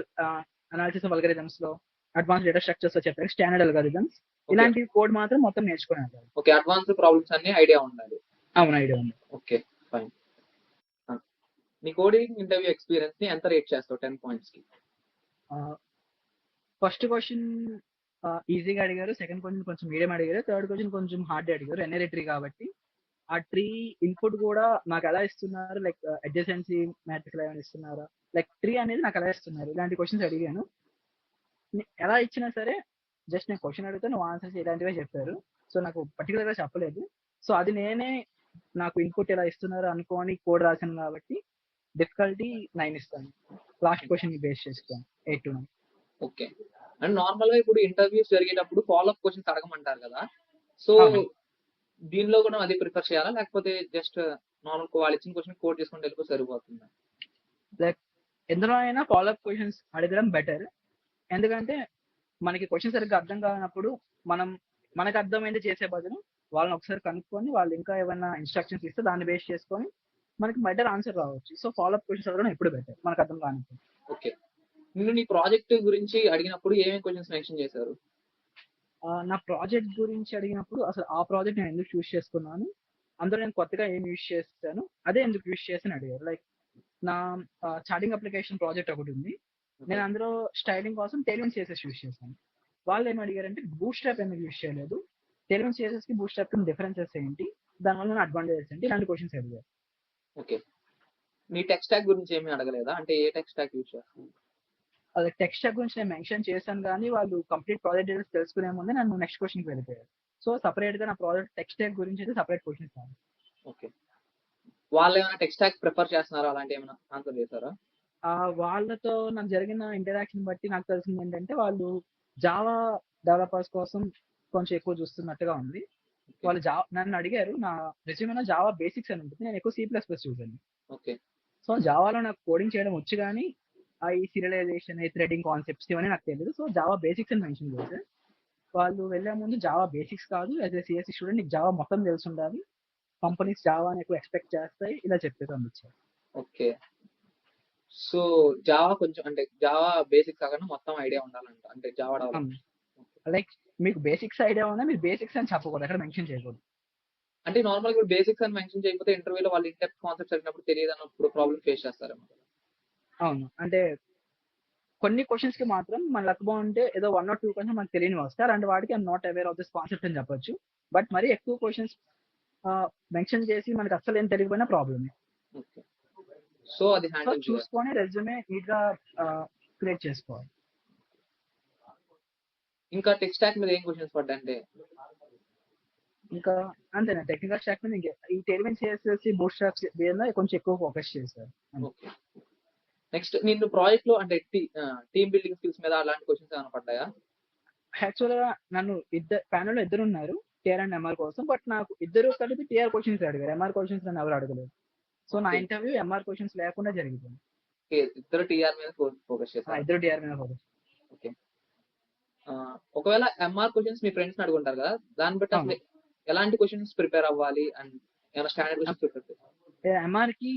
అనాలిసిస్ ఆఫ్ అల్గోరిథమ్స్ లో అడ్వాన్స్ డేటా స్ట్రక్చర్స్ చెప్పారు, స్టాండర్డ్ అల్గోరిథమ్స్ ఇలాంటి కోడ్ మాత్రం మొత్తం నేర్చుకున్నాను. ఓకే. అడ్వాన్స్ ప్రాబ్లమ్స్ అన్ని ఐడియా ఉండాలి. అవును, ఐడియా ఉంది. Okay, fine. నీ కోడింగ్ ఇంటర్వ్యూ ఎక్స్పీరియన్స్ ని ఎంత రేట్ చేస్తావు 10 పాయింట్స్ కి? ఫస్ట్ క్వశ్చన్ ఈజీగా అడిగారు, సెకండ్ క్వశ్చన్ కొంచెం మీడియం అడిగారు, థర్డ్ క్వశ్చన్ కొంచెం హార్డ్ అడిగారు. ఎన్ఆర్ఏ ట్రీ కాబట్టి ఆ ట్రీ ఇన్పుట్ కూడా నాకు ఎలా ఇస్తున్నారు, లైక్ అడ్జసెన్సీ మ్యాట్రిక్స్ ఏమైనా ఇస్తున్నారా, లైక్ ట్రీ అనేది నాకు ఎలా ఇస్తున్నారు, ఇలాంటి క్వశ్చన్స్ అడిగాను. ఎలా ఇచ్చినా సరే జస్ట్ నేను క్వశ్చన్ అడిగితే నువ్వు ఆన్సర్స్ ఇలాంటివే చెప్పారు. సో నాకు పర్టికులర్ గా చెప్పలేదు. సో అది నేనే నాకు ఇన్పుట్ ఎలా ఇస్తున్నారు అనుకోని కోడ్ రాశాను కాబట్టి డిఫికల్టీ 9 ఇస్తాను. లాస్ట్ క్వశ్చన్ ని బేస్ చేసుకోండి 8 to 9. ఓకే. అండ్ నార్మల్ గా ఇప్పుడు ఇంటర్వ్యూస్ జరిగేటప్పుడు ఫాలో అప్ క్వశ్చన్స్ అడగమంటారు కదా. సో దీనిలో కూడా అదే ప్రిఫర్ చేయాలా, లేకపోతే జస్ట్ నార్మల్ వాళ్ళు ఇచ్చిన క్వశ్చన్ కోడ్ చేసుకుంటే వెళ్ళిపో సరిపోతుందా? లైక్ ఎందులో అయినా ఫాలో అప్ క్వశ్చన్స్ అడగడం బెటర్. ఎందుకంటే మనకి క్వశ్చన్ సరిగ్గా అర్థం కానప్పుడు మనకు అర్థమైంది చేసే బదులు వాళ్ళని ఒకసారి కనుక్కొని వాళ్ళు ఇంకా ఏమైనా ఇన్స్ట్రక్షన్స్ ఇస్తే దాన్ని బేస్ చేసుకొని మనకి బెటర్ ఆన్సర్ రావచ్చు. సో ఫాలో అప్ క్వశ్చన్స్ అడగడం ఎప్పుడు బెటర్ మనకు అర్థం కానప్పుడు. ఓకే. మీరు నీ ప్రాజెక్ట్ గురించి అడిగినప్పుడు ఏమేమి క్వశ్చన్స్ మెన్షన్ చేశారు? నా ప్రాజెక్ట్ గురించి అడిగినప్పుడు అసలు ఆ ప్రాజెక్ట్ నేను ఎందుకు చూస్ చేసుకున్నాను, అందులో నేను కొత్తగా ఏం యూజ్ చేస్తాను, అదే ఎందుకు యూజ్ చేసి అడిగారు. లైక్ నా చాటింగ్ అప్లికేషన్ ప్రాజెక్ట్ ఒకటి ఉంది, నేను అందులో స్టైలింగ్ కోసం టైలింగ్ CSS యూజ్ చేశాను. వాళ్ళు ఏం అడిగారంటే బూట్ స్ట్రాప్ ఎందుకు యూజ్ చేయలేదు, టైలింగ్ CSS కి బూట్ స్ట్రాప్ కి డిఫరెన్సెస్ ఏంటి, దానివల్ల అడ్వాంటేజెస్ ఏంటి, ఇలాంటి క్వశ్చన్స్ అడిగారు. ఓకే. నీ టెక్ స్టాక్ గురించి ఏమీ అడగలేదా? అంటే ఏ టెక్ స్టాక్ యూజ్ చేస్తావు? అది టెక్స్ట్ గురించి నేను మెన్షన్ చేశాను కానీ వాళ్ళు కంప్లీట్ ప్రాజెక్ట్ డీటెయిల్స్ తెలుసుకునే ముందే నన్ను నెక్స్ట్ క్వశ్చన్కి వెళ్ళిపోయారు. సో సపరేట్ గా నా ప్రాజెక్ట్ టెక్స్ట్ గురించి అయితే సపరేట్ క్వశ్చన్స్ కాదు. ఓకే. వాళ్ళు ఏమైనా టెక్ స్టాక్ ప్రిఫర్ చేస్తున్నారా? అలాంటి ఏమైనా ఆన్సర్ చేశారా? వాళ్ళతో నాకు జరిగిన ఇంటరాక్షన్ బట్టి నాకు తెలిసింది ఏంటంటే వాళ్ళు జావా డెవలపర్స్ కోసం కొంచెం ఎక్కువ చూస్తున్నట్టుగా ఉంది. వాళ్ళు నన్ను అడిగారు నా రెజ్యూమేలో జావా బేసిక్స్ అని ఉంటుంది, నేను ఎక్కువ C++ చూసాను. ఓకే. సో జావాలో నాకు కోడింగ్ చేయడం వచ్చు కానీ ఈ సీరియలైజేషన్ ఈ థ్రెడింగ్ కాన్సెప్ట్స్ ఇవన్నీ నాకు తెలియదు. సో జావా బేసిక్స్ అని మెన్షన్ చేశారు. వాళ్ళు వెళ్ళే ముందు జావా బేసిక్స్ కాదు, యాజ్ ఏ సిఎస్సి స్టూడెంట్ నీకు జావా మొత్తం తెలిసి ఉండాలి, కంపెనీస్ జావా అని ఎక్కువ ఎక్స్పెక్ట్ చేస్తాయి, ఇలా చెప్పేసి పంపించారు. ఓకే. సో జావా కొంచెం అంటే జావా బేసిక్స్ కాకుండా మొత్తం ఐడియా ఉండాలంట, అంటే జావా డెవలప్మెంట్. లైక్ మీకు బేసిక్స్ ఐడియా ఉందా, మీరు బేసిక్స్ అని చెప్పకూడదు, అక్కడ మెన్షన్ చేయకూడదు. అంటే నార్మల్ ఇప్పుడు బేసిక్స్ అని మెన్షన్ చేయకపోతే ఇంటర్వ్యూలో వాళ్ళు ఇన్ డెప్త్ కాన్సెప్ట్స్ అడిగినప్పుడు తెలియదు అన్నప్పుడు ప్రాబ్లమ్ ఫేస్ చేస్తారేమో. అవును, అంటే కొన్ని క్వశ్చన్స్ కి మాత్రం మన లక్ బాగుంటే ఏదో 1 or 2 క్వశ్చన్ మనకు తెలియని వస్తారు, అంటే వాటికి I'm not aware of this concept అని చెప్పొచ్చు. బట్ మరి ఎక్కువ క్వశ్చన్స్ మెన్షన్ చేసి మనకి అసలు ఏం తెలియకపోయినా ప్రాబ్లమే. ఓకే. సో అది హ్యాండిల్ చూసుకొని రెజ్యూమే నీట్ గా క్రియేట్ చేసుకోవాలి. ఇంకా టెక్ స్టాక్ మీద ఏం క్వశ్చన్స్ పడ్డాయంటే ఇంకా అంతేనా, టెక్నికల్ స్టాక్ మీద ఇంకా ఈ టెలివిజన్ CSS బూట్ స్ట్రాప్స్ మీద కొంచెం ఎక్కువ ఫోకస్ చేశారు. ఓకే. నెక్స్ట్ నిన్ను ప్రాజెక్ట్ లో అంటే టీమ్ బిల్డింగ్ స్కిల్స్ మీద అలాంటి క్వశ్చన్స్ ఏమైనా పడ్డాయా? యాక్చువల్ గా నన్ను ప్యానల్ లో ఇద్దరు ఉన్నారు TR అండ్ MR కోసం, బట్ నాకు ఇద్దరు కలిపి TR క్వశ్చన్స్ అడిగారు, MR క్వశ్చన్స్ నన్ను ఎవరు అడగలేదు. సో నా ఇంటర్వ్యూ MR క్వశ్చన్స్ లేకుండా జరిగిపోయింది. ఇద్దరు టీఆర్ మీద ఫోకస్ చేస్తారు. ఇద్దరు TR మీద ఫోకస్. ఓకే. ఒకవేళ MR క్వశ్చన్స్ మీ ఫ్రెండ్స్ అడుగుంటారు కదా, దాన్ని బట్టి అసలు ఎలాంటి క్వశ్చన్స్ ప్రిపేర్ అవ్వాలి అండ్ ఏమైనా స్టాండర్డ్ క్వశ్చన్స్ ప్రిపేర్ చేస్తారు? MR కి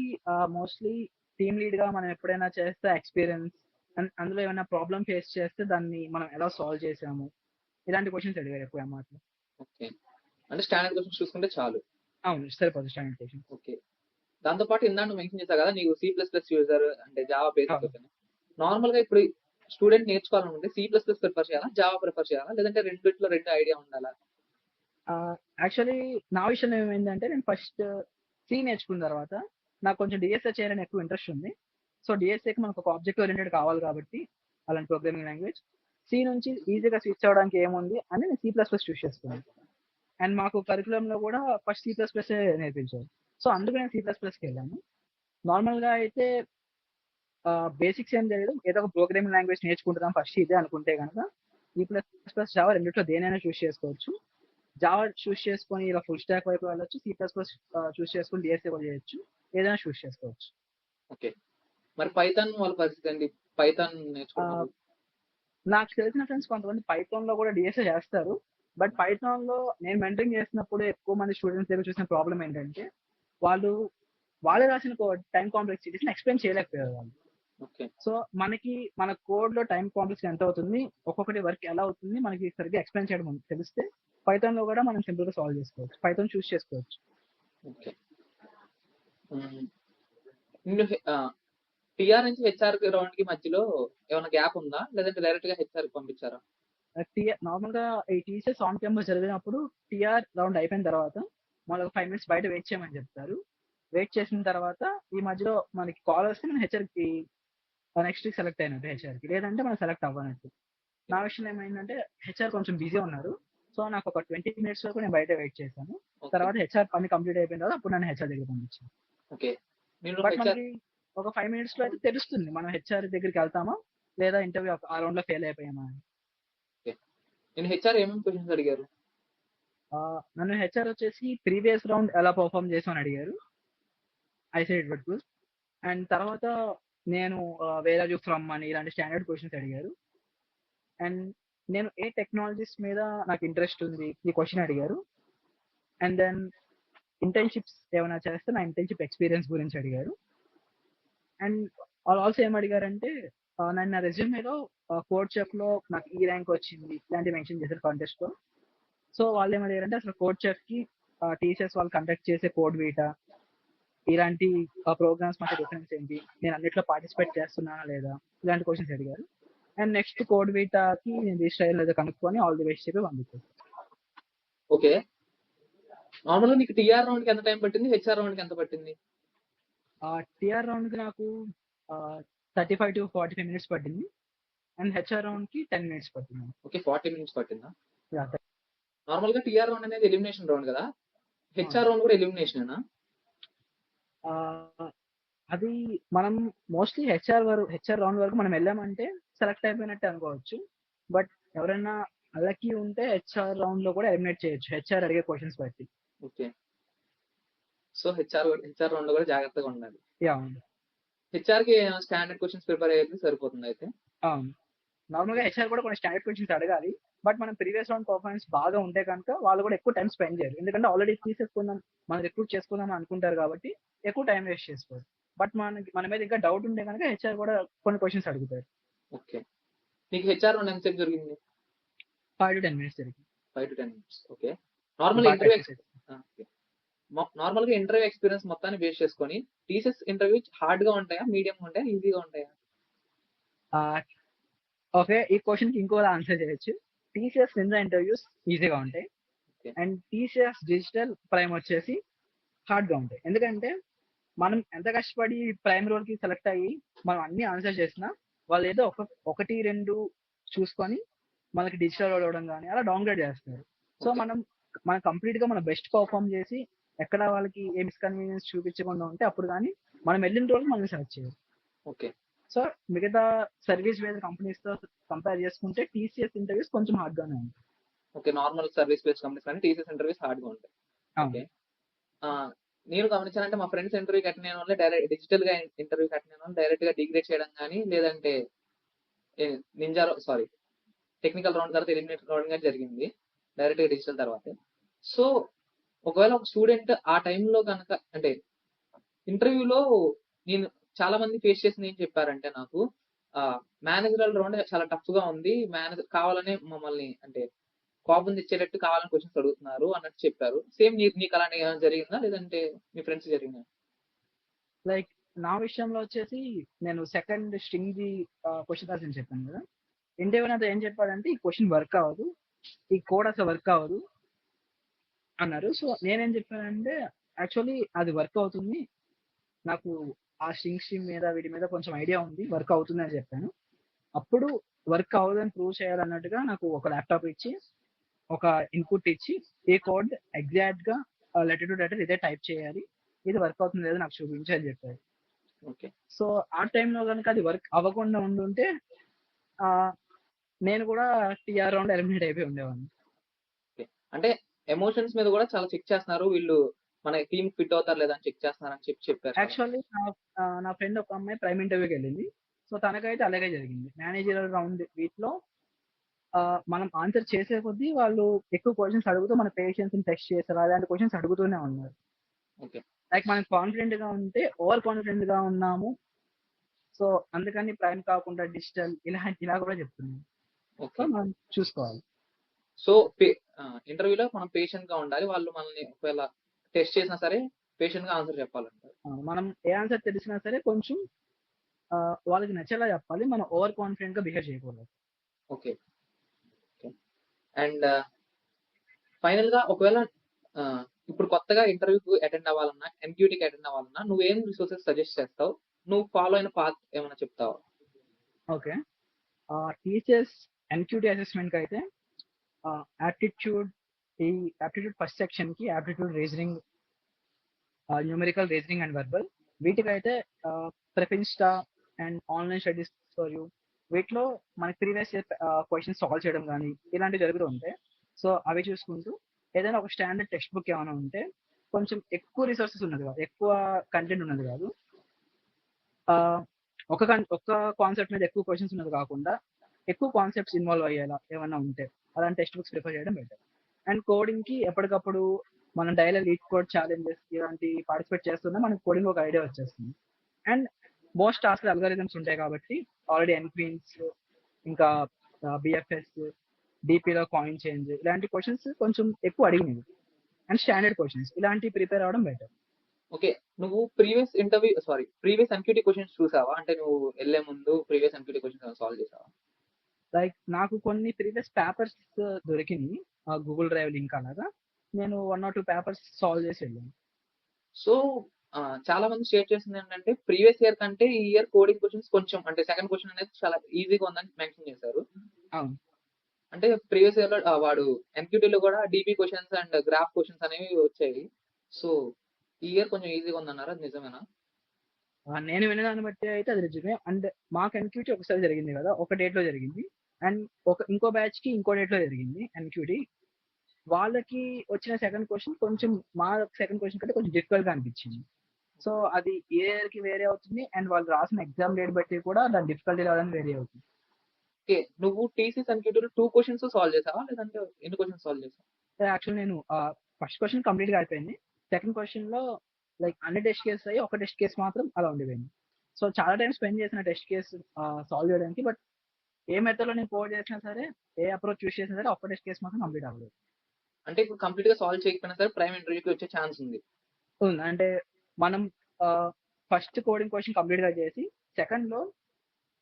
మోస్ట్లీ టీమ్ లీడ్ గా మనం ఎప్పుడైనా చేస్తే ఎక్స్పీరియన్స్, అందులో ఏమైనా ప్రాబ్లమ్ ఫేస్ చేస్తే దాన్ని మనం ఎలా సాల్వ్ చేసాము, ఇలాంటి క్వశ్చన్స్ అడిగారు ఎక్కువ MR లో. ఓకే. అంటే స్టాండర్డ్ క్వశ్చన్స్ చూసుకుంటే చాలు. అవును, సరిపోతుంది స్టాండర్డ్ క్వశ్చన్. ఓకే. దాంతో పాటు ఇందాక మెన్షన్ చేశావు కదా నీకు C++ యూజర్ అంటే జావా బేసిక్స్. నార్మల్ గా ఇప్పుడు స్టూడెంట్ నేర్చుకోవాలనుకుంటే C++ ప్రిఫర్ చేయాలా, జావా ప్రిఫర్ చేయాలా, లేదంటే రెండిట్లో రెండు ఐడియా ఉండాలా? యాక్చువల్లీ నా విషయం ఏమైందంటే నేను ఫస్ట్ C నేర్చుకున్న తర్వాత నాకు కొంచెం DSA చేయాలని ఎక్కువ ఇంట్రెస్ట్ ఉంది. సో DSAకి మనకు ఒక ఆబ్జెక్ట్ ఓరియంటెడ్ కావాలి కాబట్టి అలాంటి ప్రోగ్రామింగ్ లాంగ్వేజ్ C నుంచి ఈజీగా స్విచ్ అవ్వడానికి ఏముంది అని నేను C++ చూస్ చేసుకున్నాను. అండ్ మాకు కరికులంలో కూడా ఫస్ట్ C++ నేర్పించారు. సో అందుకు నేను C++కి వెళ్ళాను. నార్మల్గా అయితే బేసిక్స్ ఏం తెలియదు, ఏదో ఒక ప్రోగ్రామింగ్ లాంగ్వేజ్ నేర్చుకుంటున్నాం ఫస్ట్ ఇదే అనుకుంటే కనుక C++, జావా రెండిట్లో దేనైనా చూస్ చేసుకోవచ్చు. జావా చూస్ చేసుకొని ఇలా ఫుల్ స్టాక్ వైపు వెళ్ళొచ్చు, C++ చూస్ చేసుకొని DSA కూడా చేయొచ్చు, ఏదైనా చూస్ చేసుకోవచ్చు. ఓకే. మరి పైథాన్ వాళ్ళ పరిస్థితి అండి, పైథాన్ నేర్చుకోవాలి. నాకు తెలిసిన ఫ్రెండ్స్ కొంతమంది పైథాన్ లో కూడా DSA చేస్తారు, బట్ పైథాన్ లో నేను మెంటరింగ్ చేసినప్పుడు ఎక్కువ మంది స్టూడెంట్స్ దగ్గర చూసిన ప్రాబ్లం ఏంటంటే వాళ్ళే రాసిన టైం కాంప్లెక్సిటీస్ ఎక్స్ప్లెయిన్ చేయలేకపోయారు వాళ్ళు. సో మనకి మన కోడ్ లో టైం కాంప్లెక్స్ ఎంత అవుతుంది, ఒక్కొక్కటి వర్క్ ఎలా అవుతుంది మనకి సరిగ్గా ఎక్స్ప్లెయిన్ చేయడం తెలిస్తే పైథాన్ లో కూడా మనం సింపుల్ గా సాల్వ్ చేసుకోవచ్చు, పైథాన్ చూస్ చేసుకోవచ్చు. ఓకే. టిఆర్ నుంచి హెచ్ఆర్ రౌండ్ కి మధ్యలో ఏమైనా గ్యాప్ ఉందా, లేదంటే డైరెక్ట్ గా హెచ్ఆర్ పంపించారా? నార్మల్ గా ఈ టీసీఎస్ ఆన్ క్యాంపస్ జరిగినప్పుడు TR రౌండ్ అయిపోయిన తర్వాత మనకు 5 minutes బయట వెయిట్ చేయమని చెప్తారు. వెయిట్ చేసిన తర్వాత ఈ మధ్యలో మనకి కాల్ వస్తే మనం హెచ్ఆర్కి నెక్స్ట్ వీక్ సెలెక్ట్ అయినట్టు హెచ్ఆర్కి, లేదంటే మనం సెలెక్ట్ అవ్వనట్టు. నా విషయం ఏమైందంటే హెచ్ఆర్ కొంచెం బిజీ ఉన్నారు, సో నాకు ఒక 20 minutes వరకు నేను బయట వెయిట్ చేశాను. తర్వాత హెచ్ఆర్ పని కంప్లీట్ అయిపోయిన తర్వాత అప్పుడు నన్ను హెచ్ఆర్ దగ్గర పంపించాను. బట్ మనకి ఒక 5 minutes లో అయితే తెలుస్తుంది మనం హెచ్ఆర్ దగ్గరికి వెళ్తామా లేదా ఇంటర్వ్యూ ఆ రౌండ్ లో ఫెయిల్ అయిపోయామా అని. నేను హెచ్ఆర్ ఏమేమి క్వశ్చన్స్ అడిగారు? నన్ను హెచ్ఆర్ వచ్చేసి ప్రీవియస్ రౌండ్ ఎలా పర్ఫామ్ చేసామని అడిగారు, I said it good. And తర్వాత నేను వేర్ ఆర్ యూ ఫ్రమ్ అని ఇలాంటి స్టాండర్డ్ క్వశ్చన్స్ అడిగారు. అండ్ నేను ఏ టెక్నాలజీస్ మీద నాకు ఇంట్రెస్ట్ ఉంది ఈ క్వశ్చన్ అడిగారు. అండ్ దెన్ ఇంటర్న్షిప్స్ ఏమైనా చేస్తే నా ఇంటర్న్షిప్ ఎక్స్పీరియన్స్ గురించి అడిగారు. అండ్ ఆల్సో ఏం అడిగారంటే నన్ను నా రెజ్యూమేలో కోడ్ చెఫ్ లో నాకు ఈ ర్యాంక్ వచ్చింది ఇలాంటి మెన్షన్ చేశారు కాంటెస్ట్ లో. సో వాళ్ళు ఏమడిగారంటే అసలు కోడ్ చెఫ్ కి టీచర్స్ వాళ్ళు కండక్ట్ చేసే కోడ్ వీటా ఇలాంటి ప్రోగ్రామ్స్ మధ్య డిఫరెన్స్ ఏంటి, నేను అన్నిట్లో పార్టిసిపేట్ చేస్తున్నానా లేదా, ఇలాంటి క్వశ్చన్స్ అడిగారు. అండ్ నెక్స్ట్ కోడ్ వీటాకి నేను రిజిస్టర్ అయ్యో లేదో కనుక్కొని ఆల్ ది బెస్ట్ చెప్పి పంపించాను. ఓకే. నార్మల్గా నీకు టీఆర్ రౌండ్ కి ఎంత టైం పట్టింది, హెచ్ఆర్ రౌండ్ కి ఎంత పట్టింది? టీఆర్ రౌండ్కి నాకు 35 to 45 minutes పట్టింది అండ్ హెచ్ఆర్ రౌండ్కి 10 minutes పట్టింది. ఓకే, 40 minutes పట్టిందా? Yeah, నార్మల్ గా టీఆర్ రౌండ్ అనేది ఎలిమినేషన్ రౌండ్ కదా, హెచ్ఆర్ రౌండ్ కూడా ఎలిమినేషన్. అది మనం మోస్ట్లీ హెచ్ఆర్ రౌండ్ వరకు మనం వెళ్ళామంటే సెలెక్ట్ అయిపోయినట్టే అనుకోవచ్చు. బట్ ఎవరైనా అల్లకి ఉంటే హెచ్ఆర్ రౌండ్ లో కూడా ఎలిమినేట్ చేయొచ్చు హెచ్ఆర్ అడిగే క్వశ్చన్స్ బట్టి. ఓకే, సో హెచ్ఆర్ రౌండ్ లో కూడా జాగ్రత్తగా ఉండాలి. యా, హెచ్ఆర్ కి స్టాండర్డ్ క్వశ్చన్స్ ప్రిపేర్ అయ్యేది సరిపోతుంది అయితే. అవును. నార్మల్ గా హెచ్ఆర్ కూడా కొన్ని స్టాండర్డ్ క్వశ్చన్స్ అడగాలి. బట్ మనం ప్రీవియస్ రౌండ్ పర్ఫార్మెన్స్ బాగా ఉంటే కనుక వాళ్ళు కూడా ఎక్కువ టైం స్పెండ్ చేయరు. ఎందుకంటే ఆల్రెడీ తీసేసుకుందాం, మనం రిక్రూట్ చేసుకుందాం అనుకుంటారు కాబట్టి ఎక్కువ టైం వేస్ట్ చేసుకోరు. బట్ మన మీద ఇంకా డౌట్ ఉంటే కనుక హెచ్ఆర్ కూడా కొన్ని క్వశ్చన్స్ అడుగుతారు. ఓకే, నీకు హెచ్ఆర్ రౌండ్ ఎంతసేపు జరిగింది? 5 to 10 minutes జరిగింది. 5 to 10 minutes. ఓకే, నార్మల్ గా ఇంటర్వ్యూ ఎక్స్పీరియన్స్ మొత్తాన్ని బేస్ చేసుకొని టీసీఎస్ ఇంటర్వ్యూ హార్డ్ గా ఉంటాయా, మీడియం ఉంటాయా, ఈజీగా ఉంటాయా? ఓకే, ఈ క్వశ్చన్ కి ఇంకో ఆన్సర్ చేయొచ్చు. టీసీఎస్ నింజా ఇంటర్వ్యూస్ ఈజీగా ఉంటాయి Okay. And TCS digital prime వచ్చేసి హార్డ్ గా ఉంటాయి. ఎందుకంటే మనం ఎంత కష్టపడి ప్రైమ్ రోల్ కి సెలెక్ట్ అయ్యి మనం అన్ని ఆన్సర్ చేసినా వాళ్ళు ఏదో ఒకటి రెండు చూసుకొని మనకి డిజిటల్ రోల్ అవ్వడం కానీ అలా డౌన్గ్రేడ్ చేస్తారు. So Okay. మనం కంప్లీట్ గా మన బెస్ట్ పర్ఫామ్ చేసి ఎక్కడ వాళ్ళకి ఏ మిస్కన్వీనియన్స్ చూపించకుండా ఉంటే అప్పుడు కానీ మనం వెళ్ళిన రోజు మనం సెలెక్ట్ చేయాలి. ఓకే, సో మిగతా సర్వీస్ బేస్డ్ కంపెనీస్ తో కంపేర్ చేసుకుంటే టీసీఎస్ ఇంటర్వ్యూస్ కొంచెం హార్డ్ గానే ఉంటాయి. Okay, normal service based companies కానీ టీసీఎస్ ఇంటర్వ్యూస్ హార్డ్ గా ఉంటాయి. ఓకే, నేను గమనించానంటే మా ఫ్రెండ్స్ ఇంటర్వ్యూ కట్టిన వాళ్ళు డైరెక్ట్ డిజిటల్ గా ఇంటర్వ్యూ కట్టిన వాళ్ళు డైరెక్ట్ గా డిగ్రేడ్ చేయడం కానీ లేదంటే టెక్నికల్ రౌండ్ తర్వాత ఎలిమినేట్ రౌండ్ కానీ జరిగింది డైరెక్ట్ గా డిజిటల్ తర్వాత. సో ఒకవేళ ఒక స్టూడెంట్ ఆ టైంలో కనుక అంటే ఇంటర్వ్యూలో నేను చాలా మంది ఫేస్ చేసింది ఏం చెప్పారంటే నాకు మేనేజరల్ రౌండ్ చాలా టఫ్ గా ఉంది, మేనేజర్ కావాలనే మమ్మల్ని అంటే కోపం తెచ్చేటట్టు కావాలని క్వశ్చన్స్ అడుగుతున్నారు అన్నట్టు చెప్పారు. సేమ్ నీకు అలాంటి ఏమైనా జరిగిందా లేదంటే మీ ఫ్రెండ్స్ జరిగిందా? లైక్ నా విషయంలో వచ్చేసి నేను సెకండ్ స్ట్రింగ్ ది క్వశ్చన్ రాసి చెప్పాను కదా, ఇంటర్వ్యూ నాతో ఏం చెప్పాడంటే ఈ క్వశ్చన్ వర్క్ అవ్వదు, ఈ కోడ్ అసలు వర్క్ అవ్వదు అన్నారు. సో నేనేం చెప్పానంటే యాక్చువల్లీ అది వర్క్ అవుతుంది, నాకు ఆ స్ట్రింగ్ మీద వీటి మీద కొంచెం ఐడియా ఉంది, వర్క్ అవుతుంది అని చెప్పాను. అప్పుడు వర్క్ అవ్వదని ప్రూవ్ చేయాలన్నట్టుగా నాకు ఒక ల్యాప్టాప్ ఇచ్చి ఒక ఇన్పుట్ ఇచ్చి ఈ కోడ్ ఎగ్జాక్ట్ గా లెటర్ టు లెటర్ ఇదే టైప్ చేయాలి, ఇది వర్క్ అవుతుంది లేదో నాకు చూపించి అని చెప్పారు. ఓకే, సో ఆ టైంలో కనుక అది వర్క్ అవ్వకుండా ఉండుంటే నేను కూడా టీఆర్ రౌండ్ ఎలిమినేట్ అయిపోయి ఉండేవాడిని. అంటే ఎమోషన్స్ మీద కూడా చాలా చెక్ చేస్తున్నారు వీళ్ళు, మన టీమ్ ఫిట్ అవుతారు లేదా అని చెక్ చేస్తున్నారు అని చెప్పారు. యాక్చువల్లీ నా ఫ్రెండ్ ఒక అమ్మాయి ప్రైమ్ ఇంటర్వ్యూకి వెళ్ళింది. సో తనకైతే అలాగే జరిగింది. మేనేజరల్ రౌండ్ వీటిలో మనం ఆన్సర్ చేసే కొద్దీ వాళ్ళు ఎక్కువ క్వశ్చన్స్ అడుగుతూ మన పేషెన్స్ టెస్ట్ చేస్తారు, అలాంటి క్వశ్చన్స్ అడుగుతూనే ఉన్నారు. ఓకే, లైక్ మనం కాన్ఫిడెంట్ గా ఉంటే ఓవర్ కాన్ఫిడెంట్ గా ఉన్నాము, సో అందుకని ప్రైమ్ కాకుండా డిజిటల్ ఇలా కూడా చెప్తున్నాం. సో మనం చూసుకోవాలి. సో ఇంటర్వ్యూలో మనం పేషెంట్ గా ఉండాలి, వాళ్ళు మనల్ని ఒకవేళ టెస్ట్ చేసినా సరే పేషెంట్ గా ఆన్సర్ చెప్పాలంటారు. మనం ఏ ఆన్సర్ తెలిసినా సరే కొంచెం వాళ్ళకి నచ్చేలా చెప్పాలి, మనం ఓవర్ కాన్ఫిడెంట్ గా బిహేవ్ చేయకూడదు. ఓకే, అండ్ ఫైనల్ గా ఒకవేళ ఇప్పుడు కొత్తగా ఇంటర్వ్యూకి అటెండ్ అవ్వాలన్నా ఎంక్యూటీకి అటెండ్ అవ్వాలన్నా నువ్వేం రిసోర్సెస్ సజెస్ట్ చేస్తావు, నువ్వు ఫాలో అయిన పాత్ ఏమైనా చెప్తావా? ఓకే, టీచర్స్ ఎన్క్యూటీ అసెస్మెంట్ కి అయితే యాప్టిట్యూడ్ ఫస్ట్ సెక్షన్ కి aptitude reasoning, numerical reasoning and verbal, వీటికైతే PrepInsta and online studies for you, వీటిలో మనకి ప్రీవియస్ ఇయర్ క్వశ్చన్స్ సాల్వ్ చేయడం కానీ ఇలాంటివి జరుగుతూ ఉంటాయి. సో అవి చూసుకుంటూ ఏదైనా ఒక స్టాండర్డ్ టెక్స్ట్ బుక్ ఏమైనా ఉంటే కొంచెం ఎక్కువ రిసోర్సెస్ ఉన్నది కాదు, ఎక్కువ కంటెంట్ ఉన్నది కాదు, ఒక కాన్సెప్ట్ మీద ఎక్కువ క్వశ్చన్స్ ఉన్నది కాకుండా ఎక్కువ కాన్సెప్ట్స్ ఇన్వాల్వ్ అయ్యేలా ఏమైనా ఉంటే అలాంటి టెక్స్ట్ బుక్స్ ప్రిఫర్ చేయడం బెటర్. అండ్ కోడింగ్ కి ఎప్పటికప్పుడు మనం డైలీ లీడ్ కోడ్ ఛాలెంజెస్ ఇలాంటి పార్టిసిపేట్ చేస్తున్నా మనకి కోడింగ్ ఒక ఐడియా వచ్చేస్తుంది. అండ్ మోస్ట్ టాస్క్ అల్గారిథమ్స్ ఉంటాయి కాబట్టి ఆల్రెడీ ఎన్క్వీన్స్ ఇంకా బిఎఫ్ఎస్ డిపిలో కాయిన్ చేంజ్ ఇలాంటి క్వశ్చన్స్ కొంచెం ఎక్కువ అడిగినవి అండ్ స్టాండర్డ్ క్వశ్చన్స్ ఇలాంటివి ప్రిపేర్ అవడం బెటర్. ఓకే, నువ్వు ప్రీవియస్ ఎంక్యూటీ క్వశ్చన్స్ చూసావా? అంటే నువ్వు వెళ్ళే ముందు ప్రీవియస్ ఎంక్యూటీ క్వశ్చన్స్ సాల్వ్ చేసావా? లైక్ నాకు కొన్ని ప్రీవియస్ పేపర్స్ దొరికినాయి గూగుల్ డ్రైవ్ లింక్ అలాగా, నేను 1 or 2 పేపర్స్ సాల్వ్ చేసి వెళ్ళాను. సో చాలా మంది షేర్ చేసింది ఏంటంటే ప్రీవియస్ ఇయర్ కంటే ఈ ఇయర్ కోడింగ్ క్వశ్చన్స్ కొంచెం అంటే సెకండ్ క్వశ్చన్ అనేది చాలా ఈజీగా ఉందని మెన్షన్ చేశారు. అవును. అంటే ప్రీవియస్ ఇయర్ లో వాడు ఎన్క్యూటీలో కూడా DB questions and graph questions అనేవి వచ్చాయి. సో ఈ ఇయర్ కొంచెం ఈజీగా ఉందన్నారు, అది నిజమేనా? నేను విన్న దాన్ని బట్టి అయితే అది నిజమే. అండ్ మాకు ఎన్క్యూటీ ఒకసారి జరిగింది కదా, ఒక డేట్ లో జరిగింది. అండ్ ఇంకో బ్యాచ్ కి ఇంకో డేట్ లో జరిగింది ఎన్క్యూటీ. వాళ్ళకి వచ్చిన సెకండ్ క్వశ్చన్ కొంచెం మా సెకండ్ క్వశ్చన్ కంటే కొంచెం డిఫికల్ట్ గా అనిపించింది. సో అది ఏ ఇయర్ కి వేరే అవుతుంది, అండ్ వాళ్ళు రాసిన ఎగ్జామ్ డేట్ బట్టి కూడా దాని డిఫికల్టీ లెవెల్ అనేది వేరే అవుతుంది. ఓకే, నువ్వు టీసీస్ ఎన్క్యూటీలో 2 క్వశ్చన్స్ సాల్వ్ చేసావా లేదంటే ఎన్ని క్వశ్చన్స్ సాల్వ్ చేసావు? యాక్చువల్ నేను ఫస్ట్ క్వశ్చన్ కంప్లీట్ గా అయిపోయింది. సెకండ్ క్వశ్చన్ లో లైక్ అన్ని టెస్ట్ కేసెస్ అయ్యి ఒక టెస్ట్ కేసు మాత్రం అలా ఉండిపోయింది. సో చాలా టైం స్పెండ్ చేసిన టెస్ట్ కేసు సాల్వ్ చేయడానికి. బట్ ఏ మెథడ్ లో నేను కోడ్ చేసినా సరే, ఏ అప్రోచ్ చూస్ చేసినా సరే, ఒక్క టెస్ట్ కేసు మాత్రం కంప్లీట్ అవ్వలేదు. అంటే ఇప్పుడు కంప్లీట్ గా సాల్వ్ చేయకపోయినా సరే ప్రైమ్ ఇంటర్వ్యూకి వచ్చే ఛాన్స్ ఉంది. ఉంది. అంటే మనం ఫస్ట్ కోడింగ్ క్వశ్చన్ కంప్లీట్ గా చేసి సెకండ్ లో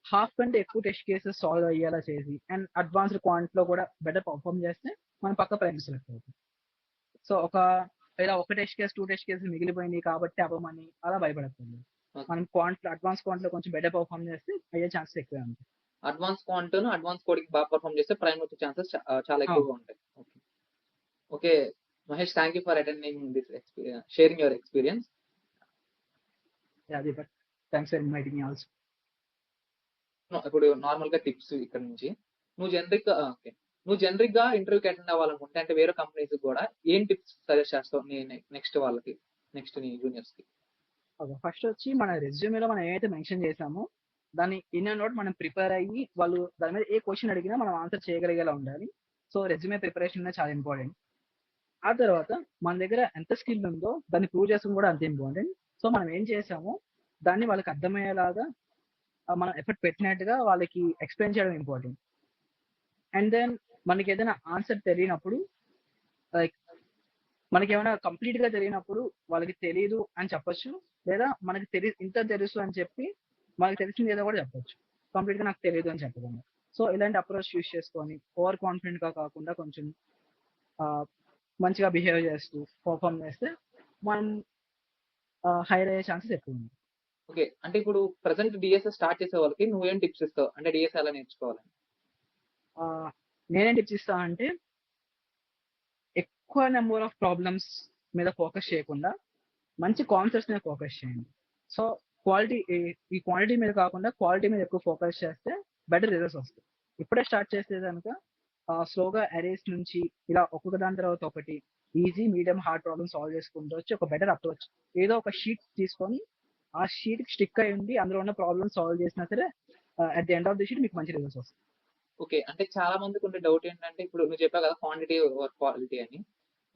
హాఫ్ కంటే ఎక్కువ టెస్ట్ కేసెస్ సాల్వ్ అయ్యేలా చేసి అండ్ అడ్వాన్స్డ్ క్వాంట్ లో కూడా బెటర్ పర్ఫార్మ్ చేస్తే మనం పక్క ప్రైమ్ సెలెక్ట్ అవుతుంది. సో ఇలా ఒక టెస్ట్ కేసు 2 టెస్ట్ కేసు మిగిలిపోయింది కాబట్టి అవ్వమని అలా భయపడకూడదు. మనం అడ్వాన్స్ క్వాంట్ లో కొంచెం బెటర్ పర్ఫార్మ్ చేస్తే అయ్యే ఛాన్సెస్ ఎక్కువే ఉంటాయి. అడ్వాన్స్ క్వాంట్ అడ్వాన్స్ కోడింగ్ బాగా పర్ఫార్మ్ చేస్తే ప్రైమ్ వచ్చే ఛాన్సెస్ చాలా ఎక్కువగా ఉంటాయి. Okay okay Mahesh, thank you for attending this experience, sharing your experience. అది but thanks for inviting me also. ఇప్పుడు నార్మల్ గా టిప్స్ ఇక్కడ నుంచి నువ్వు జనరిక్ గా ఇంటర్వ్యూకి అటెండ్ అవ్వాలనుకుంటే అంటే వేరే కంపెనీస్ కూడా ఏం టిప్స్ సజెస్ట్ చేస్తావు నీ నెక్స్ట్ వాళ్ళకి, నెక్స్ట్ నీ జూనియర్స్ కి? ఫస్ట్ వచ్చి మన రెజ్యూమేలో మనం ఏదైతే మెన్షన్ చేసామో దాన్ని ఇన్ అండ్ అవుట్ మనం ప్రిపేర్ అయ్యి వాళ్ళు దాని మీద ఏ క్వశ్చన్ అడిగినా మనం ఆన్సర్ చేయగలిగేలా ఉండాలి. సో రెజ్యూమే ప్రిపరేషన్ చాలా ఇంపార్టెంట్. ఆ తర్వాత మన దగ్గర ఎంత స్కిల్ ఉందో దాన్ని ప్రూవ్ చేసుకోవడం కూడా అంతే ఇంపార్టెంట్. సో మనం ఏం చేసామో దాన్ని వాళ్ళకి అర్థమయ్యేలాగా మనం ఎఫర్ట్ పెట్టినట్టుగా వాళ్ళకి ఎక్స్ప్లెయిన్ చేయడం ఇంపార్టెంట్. అండ్ దెన్ మనకి ఏదైనా ఆన్సర్ తెలియనప్పుడు లైక్ మనకి ఏమైనా కంప్లీట్ గా తెలియనప్పుడు వాళ్ళకి తెలియదు అని చెప్పొచ్చు, లేదా మనకి ఇంత తెలుసు అని చెప్పి మనకి తెలిసింది ఏదో కూడా చెప్పొచ్చు. కంప్లీట్ గా నాకు తెలియదు అని చెప్పకుండా. సో ఇలాంటి అప్రోచ్ యూస్ చేసుకొని ఓవర్ కాన్ఫిడెంట్ గా కాకుండా కొంచెం మంచిగా బిహేవ్ చేస్తూ పర్ఫార్మ్ చేస్తే మనం హైర్ అయ్యే ఛాన్సెస్ ఎక్కువ ఉంది. ఓకే, అంటే ఇప్పుడు ప్రెసెంట్ డిఎస్ఎస్ స్టార్ట్ చేసే వాళ్ళకి నువ్వేం టిప్స్ ఇస్తావు, అంటే డిఎస్ ఎలా నేర్చుకోవాలని? నేనేం టిప్స్ ఇస్తా అంటే ఎక్కువ నెంబర్ ఆఫ్ ప్రాబ్లమ్స్ మీద ఫోకస్ చేయకుండా మంచి కాన్సెప్ట్స్ మీద ఫోకస్ చేయండి. సో ఈ క్వాంటిటీ మీద కాకుండా క్వాలిటీ మీద ఎక్కువ ఫోకస్ చేస్తే బెటర్ రిజల్ట్స్ వస్తాయి. ఇప్పుడే స్టార్ట్ చేస్తే కనుక స్లోగా అరేస్ నుంచి ఇలా ఒక్కొక్క దాని తర్వాత ఒకటి easy medium hard problem solve చేసుకుంటూ వచ్చి ఒక బెటర్ అప్రోచ్ ఏదో ఒక షీట్ తీసుకొని ఆ షీట్ స్టిక్ అయి ఉండి అందులో ఉన్న ప్రాబ్లమ్ సాల్వ్ చేసినా సరే at the end of the sheet మీకు మంచి రిజల్ట్స్ వస్తాయి. ఓకే, అంటే చాలా మందికి ఉండే డౌట్ ఏంటంటే ఇప్పుడు నువ్వు చెప్పావు కదా క్వాంటిటీ ఓవర్ క్వాలిటీ అని.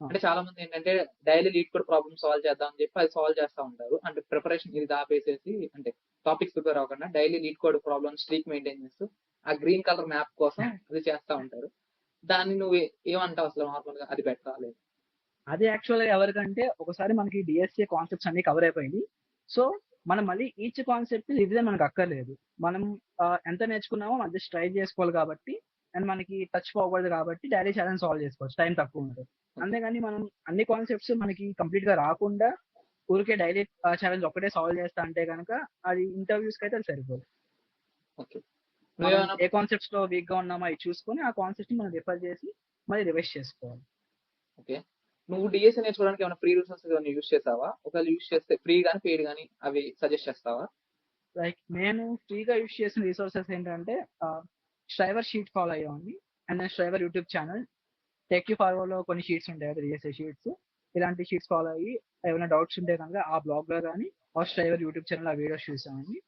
అంటే చాలా మంది ఏంటంటే డైలీ లీడ్ కూడా ప్రాబ్లమ్ సాల్వ్ చేద్దాం అని చెప్పి అది సాల్వ్ చేస్తా ఉంటారు. అంటే ప్రిపరేషన్ ఇది ఆపేసేసి అంటే టాపిక్స్ ప్రిపేర్ అవ్వకుండా daily lead code problem streak maintain చేస్తూ ఆ గ్రీన్ కలర్ మ్యాప్ కోసం అది చేస్తా ఉంటారు. దాన్ని నువ్వు ఏమంటావు అసలు నార్మల్ గా, అది బెటర్ లేదు? అది యాక్చువల్గా ఎవరికంటే ఒకసారి మనకి డిఎస్ఏ కాన్సెప్ట్స్ అన్ని కవర్ అయిపోయింది. సో మనం మళ్ళీ ఈచ్ కాన్సెప్ట్ రివిజన్ మనకు అక్కర్లేదు. మనం ఎంత నేర్చుకున్నామో మనం జస్ట్ ట్రై చేసుకోవాలి కాబట్టి, అండ్ మనకి టచ్ పోకూడదు కాబట్టి డైలీ ఛాలెంజ్ సాల్వ్ చేసుకోవచ్చు, టైం తక్కువ ఉంటుంది. అంతేగాని మనం అన్ని కాన్సెప్ట్స్ మనకి కంప్లీట్ గా రాకుండా ఊరికే డైలీ ఛాలెంజ్ ఒకటే సాల్వ్ చేస్తా అంటే కనుక అది ఇంటర్వ్యూస్ కి అయితే అది సరిపోదు. ఓకే, ఏ కాన్సెప్ట్స్ లో వీక్ గా ఉన్నామో అవి చూసుకొని ఆ కాన్సెప్ట్ ని మనం రిఫర్ చేసి మళ్ళీ రివైజ్ చేసుకోవాలి. ఓకే, నువ్వు డిఎస్ఏ నేర్చుకోవడానికి ఏమైనా ఫ్రీ రిసోర్సెస్ ఏమైనా యూస్ చేస్తావా? ఒకవేళ యూస్ చేస్తే ఫ్రీ కానీ పెయిడ్ కానీ అవి సజెస్ట్ చేస్తావా? లైక్ నేను ఫ్రీగా యూస్ చేసిన రిసోర్సెస్ ఏంటంటే స్ట్రైవర్ షీట్ ఫాలో అయ్యామండి. అండ్ నేను striver YouTube channel take you forward లో కొన్ని షీట్స్ ఉంటాయి, డిఎస్ఏ షీట్స్. ఇలాంటి షీట్స్ ఫాలో అయ్యి ఏమైనా డౌట్స్ ఉంటే కనుక ఆ బ్లాగ్ లో కానీ ఆ స్ట్రైవర్ యూట్యూబ్ ఛానల్ ఆ వీడియోస్ చూసామండి.